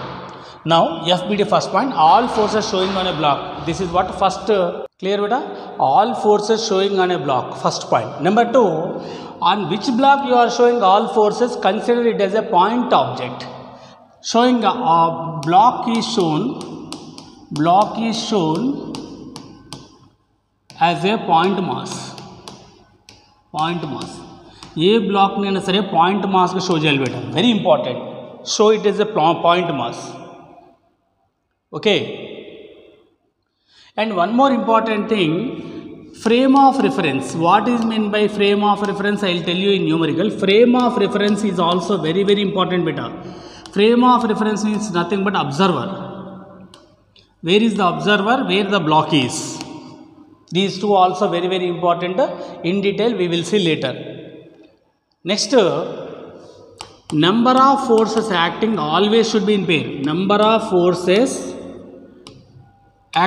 Now FBD first point, all forces showing on a block. This is what first, clear beta, all forces showing on a block, first point. Number 2, on which block you are showing all forces, consider it as a point object. Showing a block is shown as a point mass. ఏ block నైనా సరే point మాస్కి show చేయాలి బేటా, very important. Show it is a point mass. Okay, and one more important thing, frame of reference. What is meant by frame of reference? I will tell you in numerical. Frame of reference is also very very important beta. Frame of reference means nothing but observer. Where is the observer? Where the block is. These two also very very important. In detail we will see later. Next, number of forces acting always should be in pair. Number of forces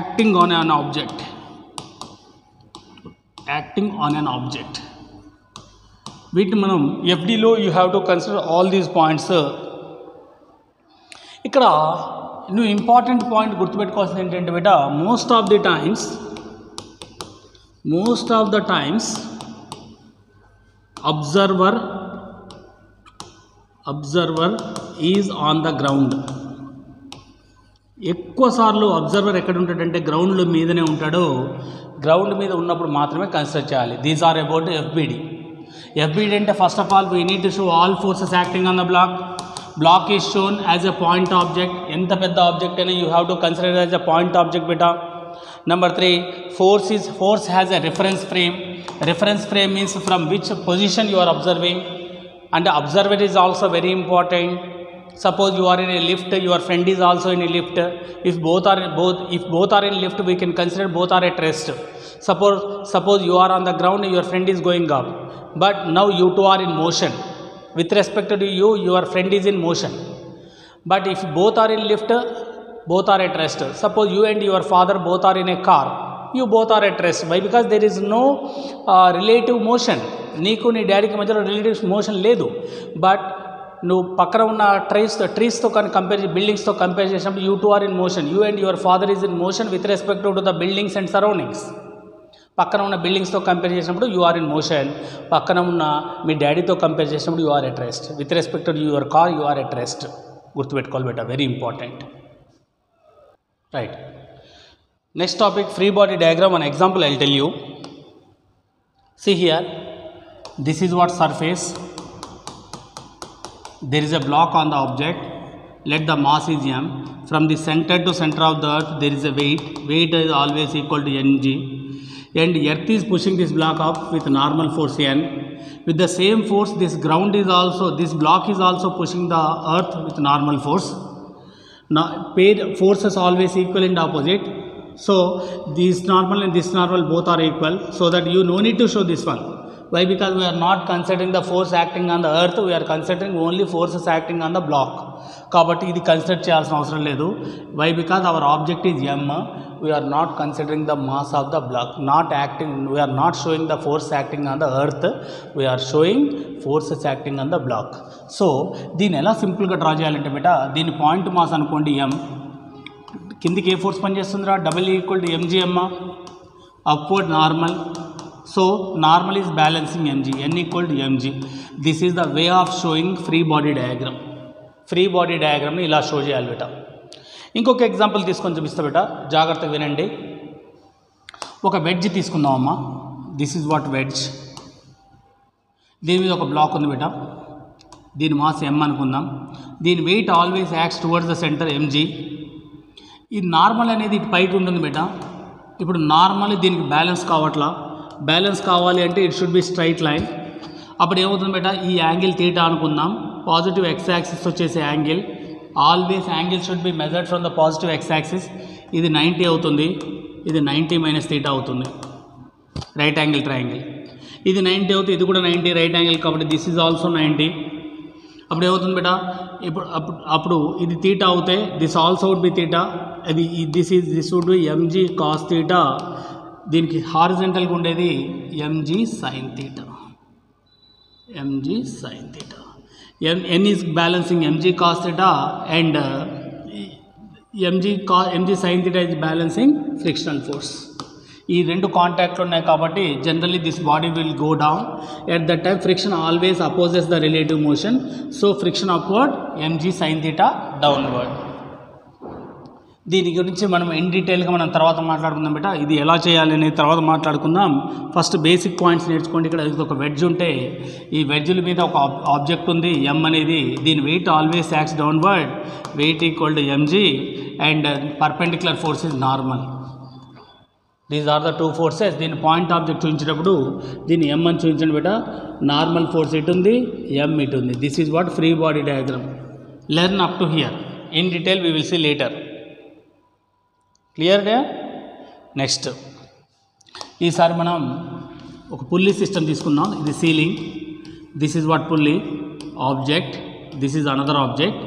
acting on an object. Acting on an object. వీటిని మనం ఎఫ్డీలో you have to consider all these points. ఇక్కడ నువ్వు important point గుర్తుపెట్టుకోవాల్సింది ఏంటంటే బేటా, most of the times observer is on the ground. ఎక్కువ సార్లు అబ్జర్వర్ ఎక్కడ ఉంటాడంటే గ్రౌండ్ మీదనే ఉంటాడు. గ్రౌండ్ మీద ఉన్నప్పుడు మాత్రమే కన్సిడర్ చేయాలి. These are about FBD. FBD అంటే first of all we need to show all forces acting on the block. Block is shown as a point object. ఎంత పెద్ద ఆబ్జెక్ట్ అయినా you have to consider as a point object బేటా. Number 3, force has a reference frame. Reference frame means from which position you are observing, and observer is also very important. Suppose you are in a lift, your friend is also in a lift. If both are in lift, we can consider both are at rest. Suppose you are on the ground, your friend is going up, but now you two are in motion. With respect to you, your friend is in motion. But if both are in lift, both are at rest. Suppose you and your father both are in a car, you both are at rest. Why? Because there is no relative motion. నీకు నీ డాడీకి మధ్యలో relative motion లేదు. But నువ్వు పక్కన ఉన్న ట్రీస్తో కానీ బిల్డింగ్స్తో కంపేర్ చేసినప్పుడు you too are in motion. You and your father is in motion with respect to the buildings and surroundings. పక్కన ఉన్న బిల్డింగ్స్తో కంపేర్ చేసినప్పుడు యూ ఆర్ ఇన్ మోషన్. పక్కన ఉన్న మీ డాడీతో కంపేర్ చేసినప్పుడు you are at rest. With respect to your car you are at rest. గుర్తుపెట్టుకోవాలి బేటా, very important. Right, next topic, free body diagram. An example I will tell you. See here, this is what surface. There is a block on the object. Let the mass is m. From the center to center of the earth there is a weight. Weight is always equal to mg. And earth is pushing this block up with normal force n. With the same force, this block is also pushing the earth with normal force. Now, pair forces always equal and opposite. So this normal and this normal both are equal, so that you no need to show this one. Why? Because we are not considering the force acting on the earth, we are considering only forces acting on the block. Kabatti idi consider cheyalsina avasaram ledu. Why? Because our object is m. We are not considering the mass of the block. We are not showing the force acting on the earth. We are showing forces acting on the block. So దీన్ని ఎలా సింపుల్గా draw చేయాలంటే బేటా, దీని point mass అనుకోండి m. కిందికి ఏ ఫోర్స్ పనిచేస్తుందిరా? W=mgm. Upward normal. So normal is balancing mg. n=mg. This is the way of showing free body diagram. Free body డయాగ్రామ్ని ఇలా షో చేయాలి బేటా. ఇంకొక ఎగ్జాంపుల్ తీసుకొని చూపిస్తా బేటా, జాగ్రత్తగా వినండి. ఒక వెడ్జ్ తీసుకుందామమ్మా. This is what wedge. దీని మీద ఒక బ్లాక్ ఉంది బేటా. దీని మాస్ m అనుకుందాం. దీని weight always acts towards the centre mg. ఈ నార్మల్ అనేది ఇటు పైకి ఉంటుంది బేటా. ఇప్పుడు నార్మల్ దీనికి బ్యాలెన్స్ కావాలి అంటే it should be straight line. అప్పుడు ఏమవుతుంది బేటా, ఈ యాంగిల్ తీటా అనుకుందాం. పాజిటివ్ ఎక్స్ యాక్సిస్ వచ్చేసే angle. Always angle should be measured from the positive X axis. ఇది 90 అవుతుంది, ఇది 90 మైనస్ తీటా అవుతుంది. Right angle triangle. ఇది 90 అవుతుంది, ఇది కూడా 90 రైట్ యాంగిల్, కాబట్టి దిస్ ఈజ్ ఆల్సో 90. అప్పుడు ఏమవుతుంది బేటా, అప్పుడు ఇది తీటా అవుతే this also would be theta, అది this would B m g cos theta, దీనికి హారిజంటల్గా ఉండేది m g sine theta, m g sine theta. N is balancing m g cos theta and m g sine theta is balancing frictional force. ఈ రెండు కాంటాక్ట్లు ఉన్నాయి కాబట్టి generally this body will go down. At that time friction always opposes the relative motion. So friction upward, m g sine theta downward. దీని గురించి మనం in డీటెయిల్గా మనం తర్వాత మాట్లాడుకుందాం బేటా. ఇది ఎలా చేయాలి అనేది తర్వాత మాట్లాడుకుందాం. ఫస్ట్ బేసిక్ పాయింట్స్ నేర్చుకోండి. ఇక్కడ ఒక వెడ్జ్ ఉంటే ఈ వెడ్జ్ల మీద ఒక ఆబ్జెక్ట్ ఉంది ఎం అనేది, దీని weight always acts downward, weight equal to m g and perpendicular force is normal. These are the two forces. దీని పాయింట్ ఆబ్జెక్ట్ చూపించేటప్పుడు దీన్ని ఎం అని చూపించండి బేటా. నార్మల్ ఫోర్స్ ఇటు ఉంది, ఎం ఇటు ఉంది. This is what free body diagram. Learn up to here. In detail we will see later. Clear డే? నెక్స్ట్ ఈసారి మనం ఒక పుల్లీ సిస్టమ్ తీసుకుందాం. ఇది ceiling. This is what pulley object, this is another object.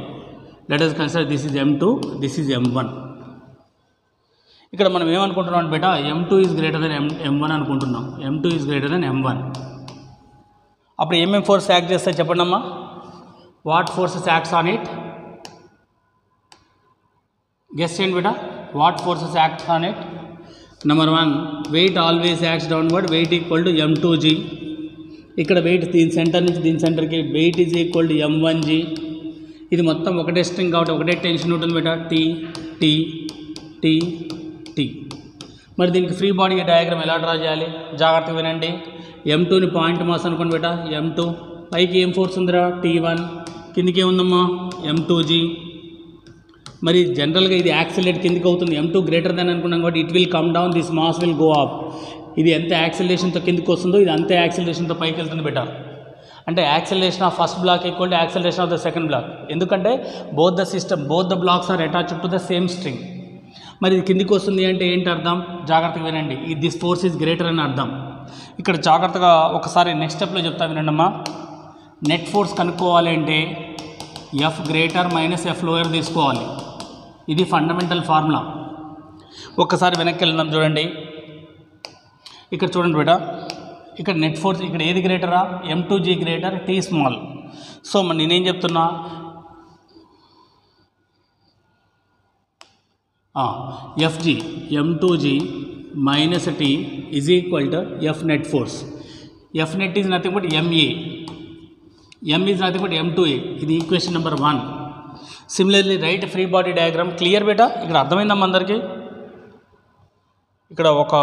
Let us consider this is M2, this is M1. ఇక్కడ మనం ఏమనుకుంటున్నాం బేటా, M2 is greater than M1 అనుకుంటున్నాం. M2 is greater than M1. అప్పుడు ఏమేం force act చేస్తాయి చెప్పండి అమ్మా. What forces acts on it? Guess చేయండి బేటా. What forces acts on it? Number 1, weight always acts downward, weight equal to M2G. ఇక్కడ wait దీని సెంటర్ నుంచి దీని సెంటర్కి wait is equal to M1G. ఇది మొత్తం ఒకటే స్ట్రింగ్ కాబట్టి ఒకటే టెన్షన్ ఉంటుంది బేటా, టీ టీ టీ టీ. మరి దీనికి ఫ్రీ బాడీ డయాగ్రామ్ ఎలా డ్రా చేయాలి జాగ్రత్తగా వినండి. M2ని పాయింట్ మాస్ అనుకోండి బేటా. M2 పైకి ఏం ఫోర్స్ ఉందిరా, T1. కిందికి ఏముందమ్మా, M2G. మరి జనరల్గా ఇది యాక్సిలేట్ కిందికి అవుతుంది. M2 గ్రేటర్ దాన్ అనుకున్నాం కాబట్టి it will come down, this mass will go up. ఇది ఎంత యాక్సిలేషన్తో కిందికి వస్తుందో ఇది అంతే యాక్సిలేషన్తో పైకి వెళ్తుంది బేటా. అంటే acceleration of first block equal to acceleration of the second block. ఎందుకంటే both the blocks are attached to the same string. మరి ఇది కిందికి వస్తుంది అంటే ఏంటి అర్థం, జాగ్రత్తగా వినండి. ఈ దిస్ ఫోర్స్ ఈజ్ గ్రేటర్ అని అర్థం. ఇక్కడ జాగ్రత్తగా ఒకసారి నెక్స్ట్ స్టెప్లో చెప్తా వినండి అమ్మా. నెట్ ఫోర్స్ కనుక్కోవాలి అంటే F greater minus F lower తీసుకోవాలి. ఇది ఫండమెంటల్ ఫార్ములా. ఒక్కసారి వెనక్కి వెళ్దాం చూడండి. ఇక్కడ చూడండి బేటా, ఇక్కడ నెట్ ఫోర్స్ ఇక్కడ ఏది గ్రేటరా, M2G greater, T small. So మరి నేనేం చెప్తున్నా, FG M2G minus T is equal to F net force. F net is nothing but MA, M is nothing but M2A. ఇది equation number 1. Similarly write free body diagram. Clear బేటా? ఇక్కడ అర్థమైందమ్మా అందరికీ? ఇక్కడ ఒక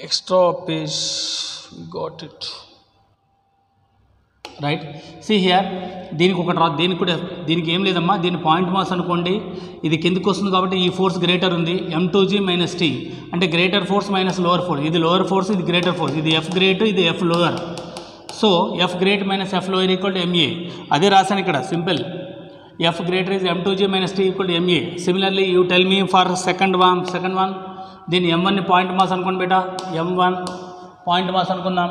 extra page got it right. See here, దీనికి ఒకటి రా, దీనికి ఏం లేదమ్మా. దీని పాయింట్ మాస్ అనుకోండి, ఇది కిందికి వస్తుంది కాబట్టి ఈ ఫోర్స్ గ్రేటర్ ఉంది, M2G మైనస్ T. అంటే greater force minus lower force. ఇది లోవర్ ఫోర్స్, ఇది గ్రేటర్ ఫోర్స్. ఇది F గ్రేట్, ఇది F lower. So F great minus F lower equal to MA. అదే రాశాను ఇక్కడ, simple. F greater is M2G minus T equal to MA. Similarly, you tell me for second one. దీన్ని M1ని point mass అనుకోండి బేటా. M1 point mass అనుకుందాం.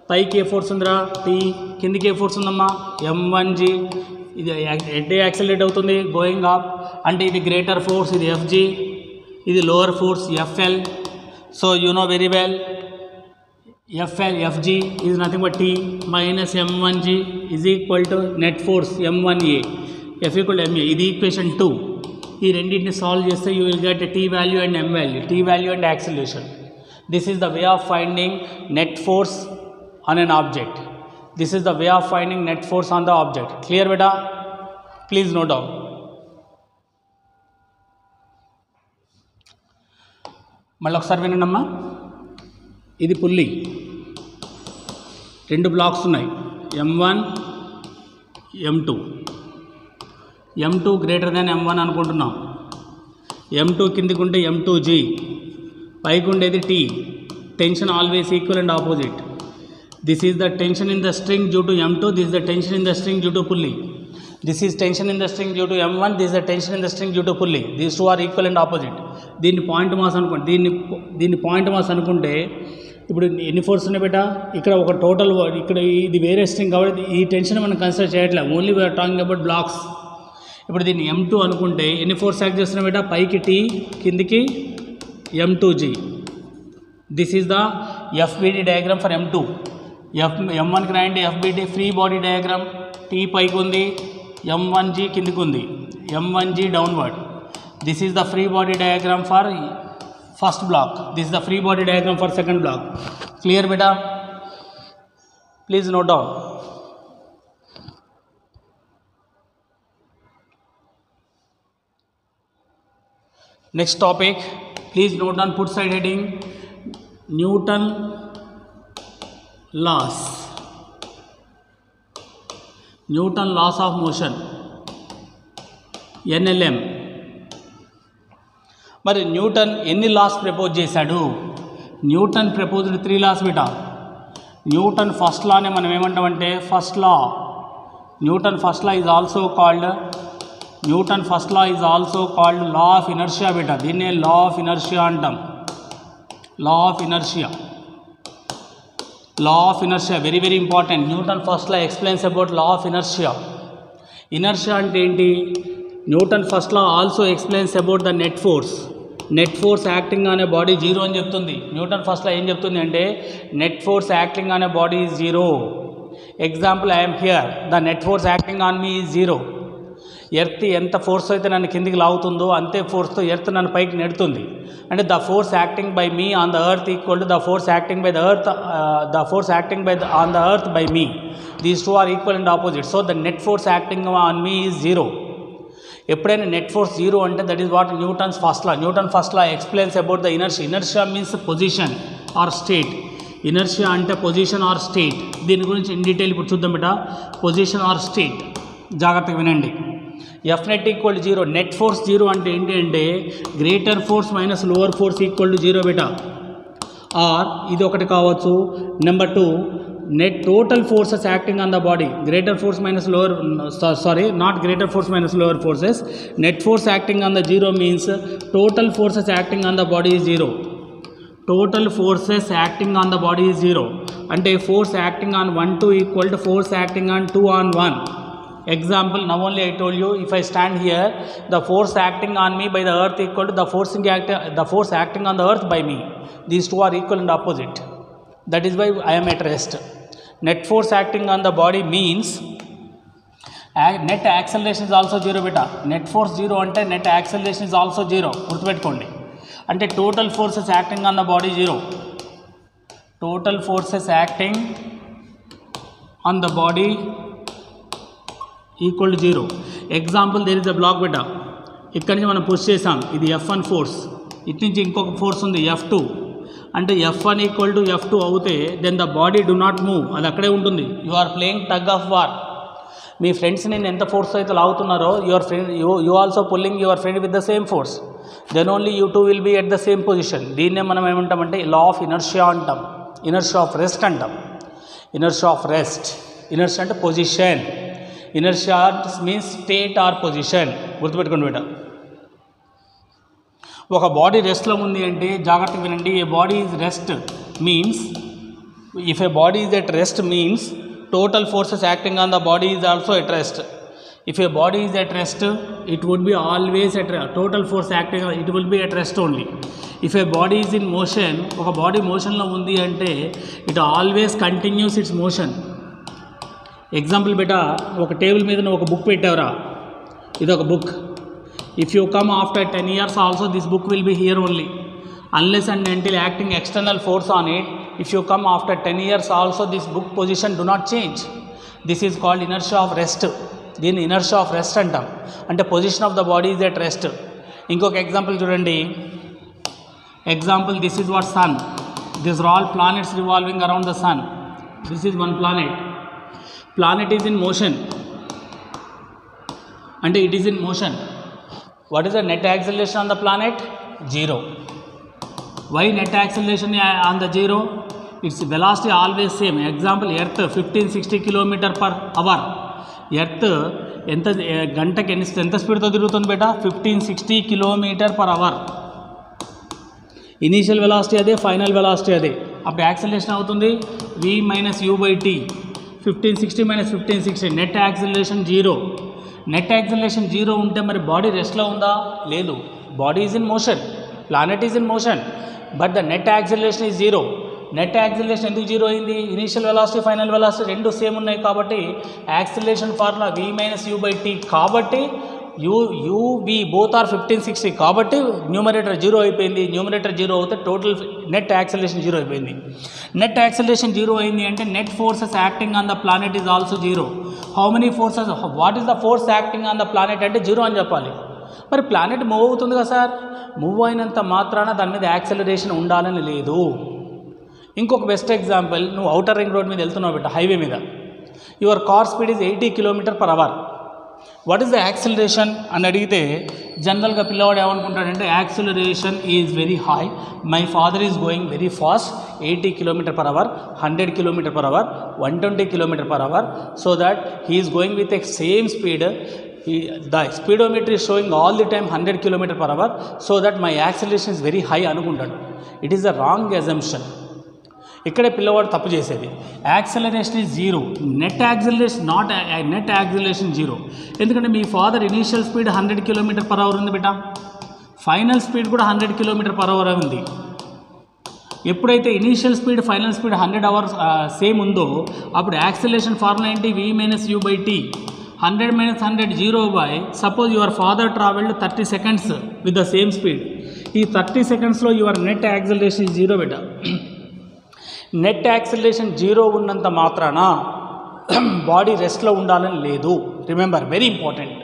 పైకి ఏ force ఉందిరా, T. కిందికి ఏ ఫోర్స్ ఉందమ్మా, M1G. ఇది ఎడ్డే యాక్సిలరేట్ అవుతుంది గోయింగ్ అప్. అంటే ఇది గ్రేటర్ ఫోర్స్, ఇది FG. ఇది lower force FL. So you know very well, FG is nothing but T minus M1G is equal to net force M1A. F equal to MA. ఇది equation 2. ఈ రెండింటిని solve చేస్తే you will get T value and M value. T value and acceleration. This is the way of finding net force on an object. This is the way of finding net force on the object. Clear బేటా? Please note down. మళ్ళీ ఒకసారి వినండి అమ్మా. ఇది పుల్లి, 2 blocks ఉన్నాయి, M1 M2. M2 greater than M1 అనుకుంటున్నాం. M2 కిందికి ఉంటే M2G, పైకి ఉండేది T. Tension always equal and opposite. This is the tension in the string due to M2, this the tension in the string due to pulley. This is tension in the string due to M1, this the tension in the string due to pulley. These 2 are equal and opposite. దీన్ని point mass అనుకోండి. దీన్ని point mass అనుకుంటే ఇప్పుడు ఎన్ని force ఉన్నాయి బేటా, ఇక్కడ ఒక total, ఇక్కడ ఇది వేరే స్ట్రింగ్ కాబట్టి ఈ టెన్షన్ మనం కన్సిడర్ చేయట్లేదు, only we are talking about blocks. ఇప్పుడు దీన్ని M2 అనుకుంటే ఎన్ని ఫోర్స్ యాక్ట్ చేస్తున్నాయి బేటా, పైకి T, కిందికి M2G. This is the FBD diagram for M2. M1కి రాయండి FBD free body diagram. T పైకి ఉంది, M1G కిందికి ఉంది, M1G downward. This is the free body diagram for first block. This is the free body diagram for second block. Clear beta? Please note down. Next topic, please note down, put side heading Newton laws. Newton laws of motion, NLM. మరి Newton ఎన్ని laws propose చేశాడు? Newton proposed 3 laws బేటా. Newton first లానే మనం ఏమంటామంటే first law. Newton first law is also called law of inertia బేటా. దీన్నే law of inertia అంటాం. Law of inertia very very important. Newton first law explains about law of inertia. Inertia అంటే ఏంటి? Newton first law also explains about the net force. Net force acting on a body zero అని చెప్తుంది. Newton ఫస్ట్లో ఏం చెప్తుంది అంటే net force acting on a body is zero. Example, I'm here, the net force acting on me is zero. Earth ఎంత force అయితే నన్ను కిందికి లాగుతుందో అంతే ఫోర్స్తో ఎర్త్ నన్ను పైకి నెడుతుంది. అంటే the force acting by me on the earth equal to the force acting by on the earth by me. These two are equal and opposite. So the net force acting on me is zero. ఎప్పుడైనా net force zero అంటే that is what Newton's first law. Newton first law explains about the inertia. Inertia means position or state. Inertia అంటే position or state. దీని గురించి in detail ఇప్పుడు చూద్దాం బేటా. Position or state జాగ్రత్తగా వినండి. F net equal to zero. Net force zero అంటే ఏంటి అంటే greater force minus lower force equal to zero బేటా. ఆర్ ఇది ఒకటి కావచ్చు. Number 2, net total forces acting on the body, greater force minus lower, not greater force minus lower forces. Net force acting on the zero means total forces acting on the body is zero. Total forces acting on the body is zero. And a force acting on 1 2 equal to force acting on 2 on 1. Example, now only I told you, if I stand here, the force acting on me by the earth equal to the force acting on the earth by me. These two are equal and opposite. That is why I am at rest. Net force acting on the body means net acceleration is also zero beta. Net force zero ante net acceleration is also zero. గుర్తుపెట్టుకోండి. అంటే total forces acting on the body zero. Total forces acting on the body equal to zero. Example, there is a block beta. ఇక్కడ నుంచి మనం push చేసాం, ఇది F1 force, ఇటు నుంచి ఇంకొక ఫోర్స్ ఉంది F2. అంటే F1 ఈక్వల్ టు F2 అవుతే then the body do not move, అది అక్కడే ఉంటుంది. You are playing tug of war. మీ ఫ్రెండ్స్ నేను ఎంత ఫోర్స్ అయితే లాగుతున్నారో you also pulling your friend with the same force. Then only you too will be at the same position. దీన్నే మనం ఏమంటామంటే లా ఆఫ్ ఇనర్షియా అంటాం, ఇనర్షియా ఆఫ్ రెస్ట్ అంటాం. Inertia of rest. ఇనర్షియా అంటే position. Inertia means state or position. గుర్తుపెట్టుకోండి బేట. ఒక body రెస్ట్లో ఉంది అంటే జాగ్రత్తగా వినండి. A body is rest means, if a body is at rest means total forces acting on the body is also at rest. If a body is at rest, it would be always at rest. Total force acting, it will be at rest only. If a body is in motion, oka body motion lo undi ante it always continues its motion. Example beta, oka table meeda oka book pettavara, idoka book. If you come after 10 years also, this book will be here only, unless and until acting external force on it. If you come after 10 years also, this book position do not change. This is called inertia of rest. Then inertia of rest antam, ante position of the body is at rest. Inkoka example chudandi. Example, this is what sun. These are all planets revolving around the sun. This is one planet. Planet is in motion, ante it is in motion. What is the net acceleration on the planet? Zero. Why net acceleration on the zero? Its velocity always same. Example, earth 1560 km per hour. Earth ఎంత గంటకి ఎంత స్పీడ్తో తిరుగుతుంది బేటా? 1560 km per hour. Initial velocity అదే, final velocity అదే. అప్పుడు acceleration అవుతుంది v minus u by t. 1560 minus 1560 net acceleration 0. Net acceleration 0 ఉంటే మరి బాడీ రెస్ట్లో ఉందా? లేదు. Body is in motion, planet is in motion, but the net acceleration is 0. Net acceleration ఎందుకు 0 అయింది? ఇనీషియల్ వెలాసిటీ ఫైనల్ వెలాసిటీ రెండు same ఉన్నాయి కాబట్టి acceleration formula v minus u by t. కాబట్టి v బోత్ ఆర్ 1560 కాబట్టి న్యూమరేటర్ 0 అయిపోయింది. Numerator 0 అవుతే total net acceleration 0 అయిపోయింది. నెట్ యాక్సిలరేషన్ 0 అయింది అంటే net forces acting on the planet is also 0. How many forces, what is the force acting on the planet అంటే 0 అని చెప్పాలి. మరి ప్లానెట్ మూవ్ అవుతుంది కదా సార్, మూవ్ అయినంత మాత్రాన దాని మీద యాక్సిలరేషన్ ఉండాలని లేదు. ఇంకొక బెస్ట్ ఎగ్జాంపుల్, నువ్వు అవుటర్ రింగ్ రోడ్ మీద వెళ్తున్నావు బిడ్డ, హైవే మీద, your car speed is 80 km/h. What is the acceleration అని అడిగితే జనరల్గా పిల్లవాడు ఏమనుకుంటాడంటే acceleration is very high, my father is going very fast, 80 km/h, 100 km/h, 120 km/h, so that he is going with a same speed. The speedometer is showing all the time 100 km/h, so that my acceleration is very high అనుకుంటాడు. It is a wrong assumption. ఇక్కడే పిల్లవాడు తప్పు చేసేది. Acceleration is 0, net acceleration not net acceleration 0. ఎందుకంటే మీ father initial speed 100 km/h ఉంది బిడ్డ, final speed కూడా 100 km/h ఉంది. ఎప్పుడైతే initial speed final speed 100 hours same ఉందో అప్పుడు యాక్సిలరేషన్ ఫార్ములా ఏంటి? v minus u by t. 100 minus 100 0 by, suppose your father travelled 30 seconds with the same speed. ఈ 30 secondsలో your net acceleration is 0 బెట. Net acceleration 0 ఉన్నంత మాత్రాన బాడీ రెస్ట్లో ఉండాలని లేదు. Remember, very important.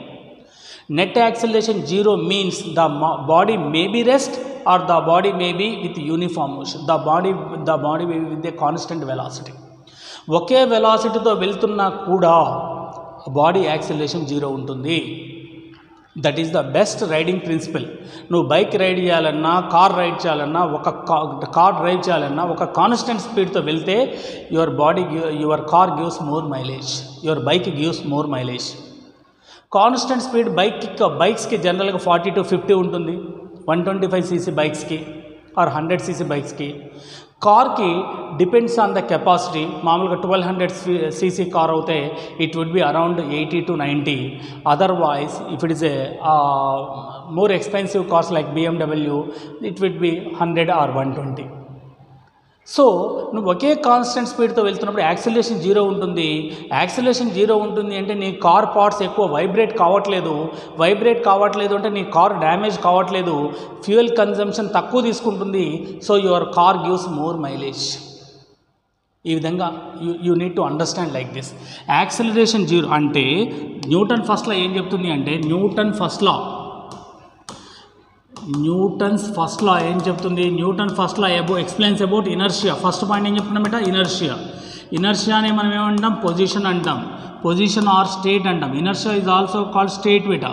Net acceleration 0 means the body may be rest or the body may be with uniform motion. The body may be with a constant velocity. ఒకే వెలాసిటీతో వెళ్తున్నా కూడా బాడీ యాక్సిలరేషన్ 0 ఉంటుంది. That is the best riding principle. నువ్వు bike ride చేయాలన్నా, car ride చేయాలన్నా, car drive చేయాలన్నా ఒక కాన్స్టెంట్ స్పీడ్తో వెళ్తే your car gives more mileage, your bike gives more mileage. Constant speed బైక్స్కి జనరల్గా 40 to 50 ఉంటుంది, 125cc బైక్స్కి ఆర్ 100cc బైక్స్కి. కార్కి డిపెండ్స్ ఆన్ ద కెపాసిటీ. మామూలుగా 1200cc కార్ అయితే it would be around 80 to 90. Otherwise if it is a more expensive cars like BMW, it would be 100 or 120. సో నువ్వు ఒకే constant స్పీడ్తో వెళ్తున్నప్పుడు యాక్సిలరేషన్ 0 ఉంటుంది. యాక్సిలరేషన్ 0 ఉంటుంది అంటే నీ కార్ పార్ట్స్ ఎక్కువ వైబ్రేట్ కావట్లేదు అంటే నీ కార్ డ్యామేజ్ కావట్లేదు, ఫ్యూయల్ కన్జంప్షన్ తక్కువ తీసుకుంటుంది. So your car gives more mileage. ఈ విధంగా you need to understand like this. Acceleration 0 అంటే న్యూటన్ ఫస్ట్ లా ఏం చెప్తుంది అంటే న్యూటన్స్ ఫస్ట్ లా ఏం చెప్తుంది? Newton first law explains about inertia. First point ఏం చెప్తున్నాం బేటా? ఇనర్షియాని మనం ఏమంటాం? పొజిషన్ అంటాం, పొజిషన్ ఆర్ స్టేట్ అంటాం. Inertia is also called state బేటా.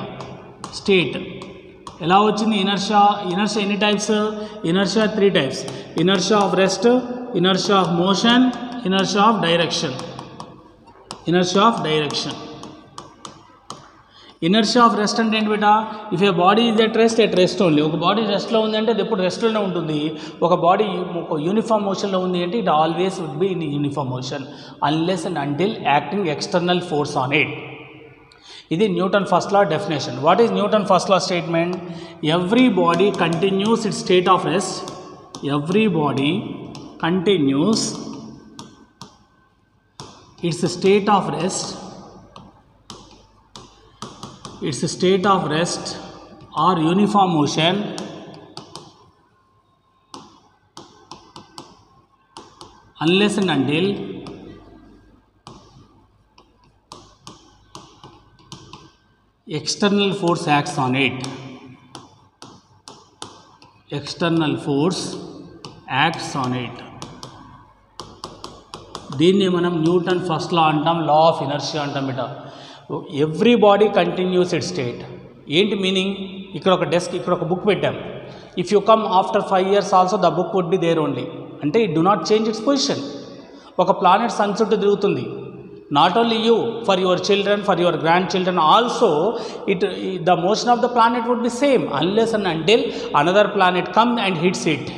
స్టేట్ ఎలా వచ్చింది? ఇనర్షియా ఎన్ని types? Inertia 3 types. Inertia of rest, inertia of motion, inertia of direction. Inertia of rest అంటే ఏంటి బేటా? If a body is at rest only. ఒక body రెస్ట్లో ఉంది అంటే అది ఎప్పుడు రెస్ట్లోనే ఉంటుంది. ఒక బాడీ ఒక యూనిఫామ్ మోషన్లో ఉంది అంటే it always would be in uniform motion unless and until acting external force on it. ఇది Newton first law definition. What is Newton first law statement? Every body continues its state of rest. Every body continues its state of rest. It's a state of rest or uniform motion unless and until external force acts on it. External force acts on it. దీన్ని మనం Newton first లా అంటాం, law of inertia అంటాం బిడ్డ. Every body continues it state. ఏంటి meaning? ఇక్కడ ఒక desk, ఇక్కడ ఒక బుక్ పెట్టాం. If you come after 5 years also the book would be there only. అంటే it do not change its position. ఒక ప్లానెట్ సన్ చుట్టూ తిరుగుతుంది. Not only you, for your children, for your grand children also the motion of the planet would be same unless and until another planet come and hits it.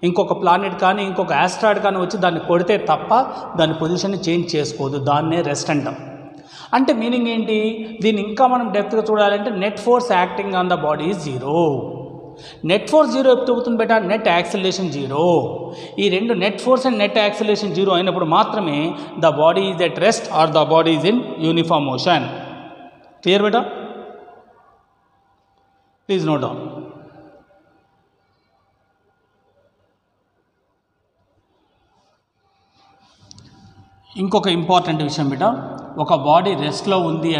ఇంకొక planet కానీ ఇంకొక asteroid కానీ వచ్చి దాన్ని కొడితే తప్ప దాని పొజిషన్ని చేంజ్ చేసుకోదు. దాన్నే రెస్ట్ అంటాం. అంటే మీనింగ్ ఏంటి? దీన్ని ఇంకా మనం డెప్త్గా చూడాలంటే net force acting on the body is zero. Net force zero ఎప్పుడు అవుతుంది బేటా? Net acceleration zero. ఈ రెండు net force and net acceleration zero అయినప్పుడు మాత్రమే the body is at rest or the body is in uniform motion. Clear బేటా? Please note down. ఇంకొక important విషయం బిడ్డ, ఒక బాడీ రెస్ట్లో ఉంది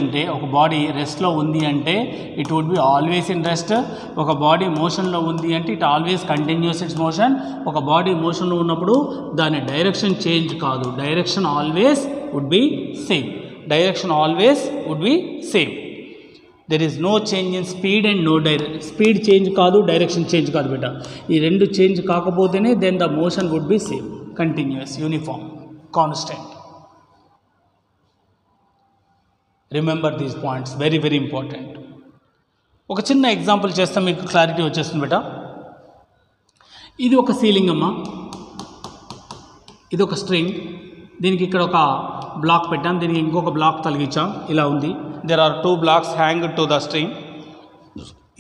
అంటే it would be always in rest. ఒక బాడీ మోషన్లో ఉంది అంటే it always continuous its motion. ఒక బాడీ మోషన్లో ఉన్నప్పుడు దాని డైరెక్షన్ చేంజ్ కాదు. Direction always would be same. There is no change in speed and speed change కాదు, డైరెక్షన్ చేంజ్ కాదు బిడ్డ. ఈ రెండు చేంజ్ కాకపోతేనే then the motion would be same, continuous, uniform, constant. Remember these points, very very important. ఒక చిన్న example చేస్తే మీకు క్లారిటీ వచ్చేస్తుంది బేటా. ఇది ఒక సీలింగ్ అమ్మా, ఇది ఒక స్ట్రింగ్. దీనికి ఇక్కడ ఒక బ్లాక్ పెట్టాం, దీనికి ఇంకొక బ్లాక్ తొలగించాం. ఇలా ఉంది. There are 2 blocks hanged to the string.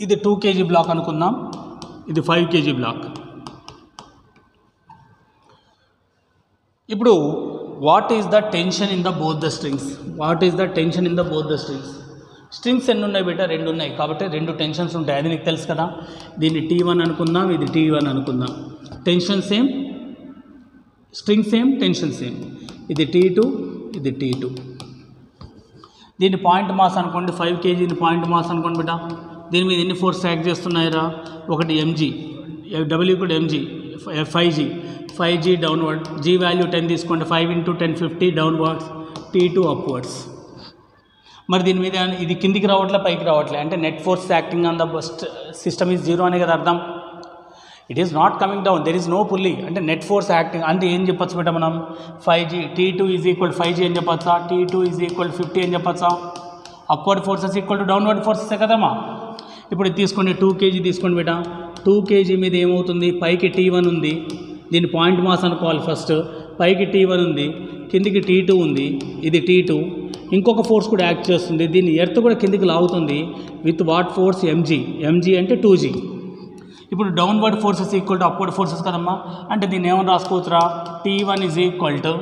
ఇది 2 kg బ్లాక్ అనుకుందాం, ఇది 5 kg బ్లాక్. ఇప్పుడు what is the tension in the both the strings? Strings ఎన్ని ఉన్నాయి బేటా? 2 ఉన్నాయి. కాబట్టి 2 టెన్షన్స్ ఉంటాయి, అది నీకు తెలుసు కదా. దీన్ని T1 అనుకుందాం, ఇది T1 అనుకుందాం. Tension same, string same, tension same. ఇది T2, ఇది T2. దీన్ని పాయింట్ మాస్ అనుకోండి, 5 kg పాయింట్ మాస్ అనుకోండి బేటా. దీని మీద ఎన్ని ఫోర్స్ యాక్ట్ చేస్తున్నాయిరా? ఒకటి mg, W కూడా mg, 5g downward. g value 10 తీసుకోండి, 5 × 10 50 డౌన్వర్డ్స్, T2 అప్వర్డ్స్. మరి దీని మీద ఇది కిందికి రావట్లే, పైకి రావట్లే, అంటే net force acting on the system is zero అనే కదా అర్థం. It is not coming down, there is no pulley. అంటే నెట్ ఫోర్స్ యాక్టింగ్ అంటే ఏం చెప్పచ్చు బేటా మనం? 5g, T2 is equal 5g అని చెప్పచ్చా? T2 ఈజ్ ఈక్వల్ 50 అని చెప్పచ్చా? Upward forces equal to downward forces కదమ్మా. ఇప్పుడు తీసుకోండి, 2 kg తీసుకోండి బేటా. 2 kg మీద ఏమవుతుంది? పైకి T1 ఉంది, దీన్ని పాయింట్ మాస్ అనుకోవాలి ఫస్ట్. పైకి T1 ఉంది, కిందికి T2 ఉంది, ఇది T2. ఇంకొక ఫోర్స్ కూడా యాక్ట్ చేస్తుంది, దీన్ని ఎర్త్ కూడా కిందికి లాగుతుంది. With what force? mg అంటే 2g. ఇప్పుడు downward forces equal to upward forces కదమ్మా. అంటే దీన్ని ఏమని రాసుకోవచ్చురా? T1 is equal to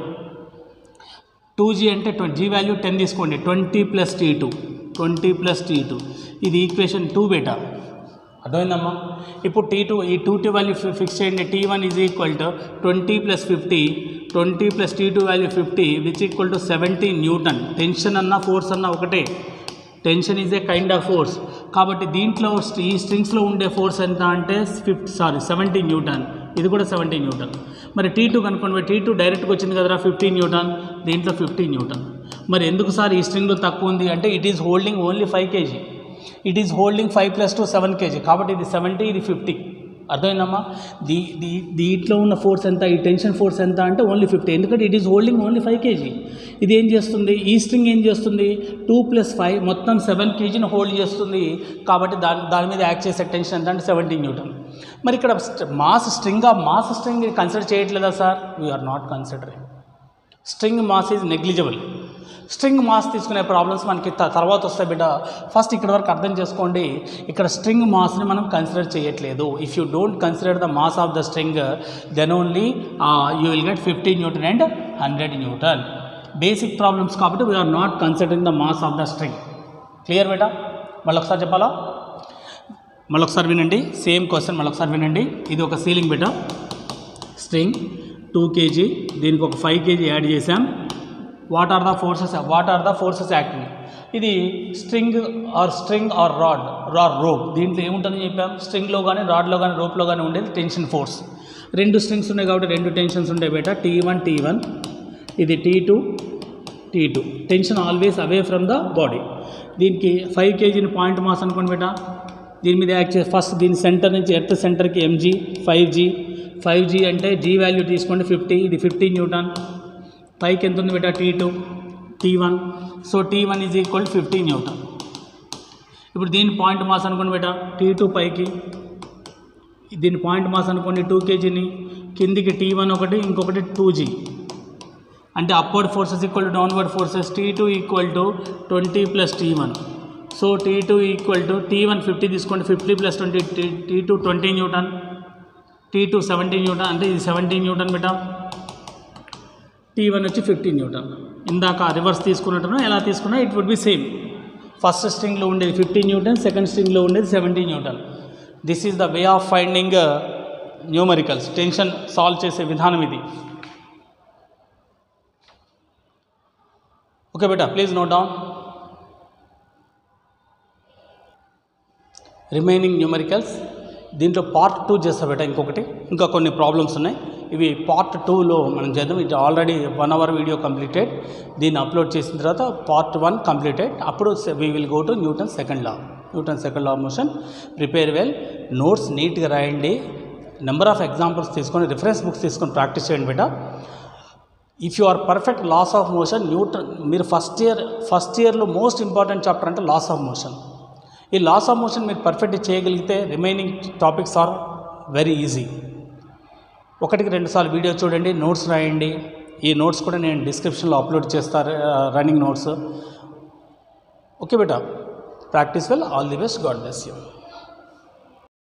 2g అంటే g వాల్యూ 10 తీసుకోండి, 20 + T2. ఇది ఈక్వేషన్ 2 బేటా. అర్థమైందమ్మా? ఇప్పుడు T2, ఈ 2t వాల్యూ ఫిక్స్ చేయండి. T1 is equal to 20 + 50, 20 + T2 value 50 which equal to 70 Newton. Tension అన్నా ఫోర్స్ అన్నా ఒకటే. Tension is a kind of force. కాబట్టి దీంట్లో ఈ స్ట్రింగ్స్లో ఉండే ఫోర్స్ ఎంత అంటే 70 న్యూటన్. ఇది కూడా 70 న్యూటన్. మరి T2 కనుక్కోండి. T2 డైరెక్ట్గా వచ్చింది కదరా, 50 న్యూటన్. దీంట్లో 50 న్యూటన్. మరి ఎందుకు సార్ ఈ స్ట్రింగ్లో తక్కువ ఉంది అంటే it is holding only 5 kg. It is holding 5 + 2 7 kg. కాబట్టి ఇది 70, ఇది 50. అర్థమైందమ్మా? దీంట్లో ఉన్న ఫోర్స్ ఎంత, ఈ టెన్షన్ ఫోర్స్ ఎంత అంటే ఓన్లీ 50. ఎందుకంటే it is holding only 5 kg. ఇది ఏం చేస్తుంది? ఈ స్ట్రింగ్ ఏం చేస్తుంది? 2 + 5 మొత్తం 7 kgని హోల్డ్ చేస్తుంది. కాబట్టి దాని మీద యాక్ట్ చేసే టెన్షన్ ఎంత అంటే 70 న్యూటన్. మరి ఇక్కడ మాస్ స్ట్రింగ్ కన్సిడర్ చేయట్లేదా sir? We are not considering. String mass is negligible. String mass తీసుకునే ప్రాబ్లమ్స్ మనకి తర్వాత వస్తాయి బిడ్డ. ఫస్ట్ ఇక్కడ వరకు అర్థం చేసుకోండి, ఇక్కడ స్ట్రింగ్ మాస్ని మనం కన్సిడర్ చేయట్లేదు. If you don't consider the mass of the string then only you will get 50 newton and 100 newton. Basic problems కాబట్టి we're not considering the mass of the string. Clear బేటా? మళ్ళొకసారి చెప్పాలా? మళ్ళొకసారి వినండి, సేమ్ క్వశ్చన్ మళ్ళొకసారి వినండి. ఇది ఒక సీలింగ్ బేటా, స్ట్రింగ్ 2 kg, దీనికి ఒక 5 kg యాడ్ చేసాం. What are the forces acting? ఇది స్ట్రింగ్ ఆర్ రాడ్ రోప్. దీంట్లో ఏముంటుందని చెప్పాం? స్ట్రింగ్లో కానీ రాడ్లో కానీ రోప్లో కానీ ఉండేది టెన్షన్ ఫోర్స్. 2 స్ట్రింగ్స్ ఉన్నాయి కాబట్టి 2 టెన్షన్స్ ఉంటాయి బేటా. T1, ఇది T2. Tension always away from the body. దీనికి 5 kgని పాయింట్ మాస్ అనుకోండి బేటా. దీని మీద యాక్ట్ చేసి ఫస్ట్ దీని సెంటర్ నుంచి ఎర్త్ సెంటర్కి mg, 5g అంటే g వాల్యూ తీసుకోండి 50, ఇది 50 న్యూటన్. పైకి ఎంత ఉంది బేటా? T1. So T1 is equal 50 Newton. ఇప్పుడు దీని పాయింట్ మాస్ అనుకోండి బేటా. T2 పైకి, దీని పాయింట్ మాస్ అనుకోండి 2 kgని. కిందికి T1 ఒకటి, ఇంకొకటి 2G. అంటే upward forces equal to downward forces. T2 equal to 20 plus T1. So T2 equal to T1 50 తీసుకోండి, 50 plus 20, T2 20 Newton, T2 17 Newton, అంటే ఇది 17 న్యూటన్ బేటా. T1 వచ్చి 15 న్యూటన్. ఇందాక రివర్స్ తీసుకున్నట్టున్నా ఎలా తీసుకున్నా it would be same. First స్ట్రింగ్లో ఉండేది 15 న్యూటన్, సెకండ్ స్ట్రింగ్లో ఉండేది 17 newton. This is the way of finding numericals. Tension solve చేసే విధానం ఇది. ఓకే బేటా, please note down. Remaining numericals దీంట్లో పార్ట్ 2 చేస్తా బేటా. ఇంకొకటి ఇంకా కొన్ని ప్రాబ్లమ్స్ ఉన్నాయి, ఇవి పార్ట్ 2లో మనం చేద్దాం. ఇది ఆల్రెడీ 1 hour వీడియో కంప్లీటెడ్. దీన్ని అప్లోడ్ చేసిన తర్వాత పార్ట్ 1 కంప్లీటెడ్. అప్పుడు we will go to Newton second law of motion. Prepare well, notes నీట్గా రాయండి, నెంబర్ ఆఫ్ ఎగ్జాంపుల్స్ తీసుకొని, రిఫరెన్స్ బుక్స్ తీసుకొని ప్రాక్టీస్ చేయండి బేటా. If you are perfect laws of motion, Newton మీరు ఫస్ట్ ఇయర్లో మోస్ట్ ఇంపార్టెంట్ చాప్టర్ అంటే లాస్ ఆఫ్ మోషన్. ఈ లాస్ ఆఫ్ మోషన్ మీరు పర్ఫెక్ట్ చేయగలిగితే remaining topics are very easy. 1-2 సార్లు వీడియో చూడండి, నోట్స్ రాయండి. ఈ నోట్స్ కూడా నేను డిస్క్రిప్షన్లో అప్లోడ్ చేస్తాను, running notes. Okay beta, practice well, all the best, God bless you.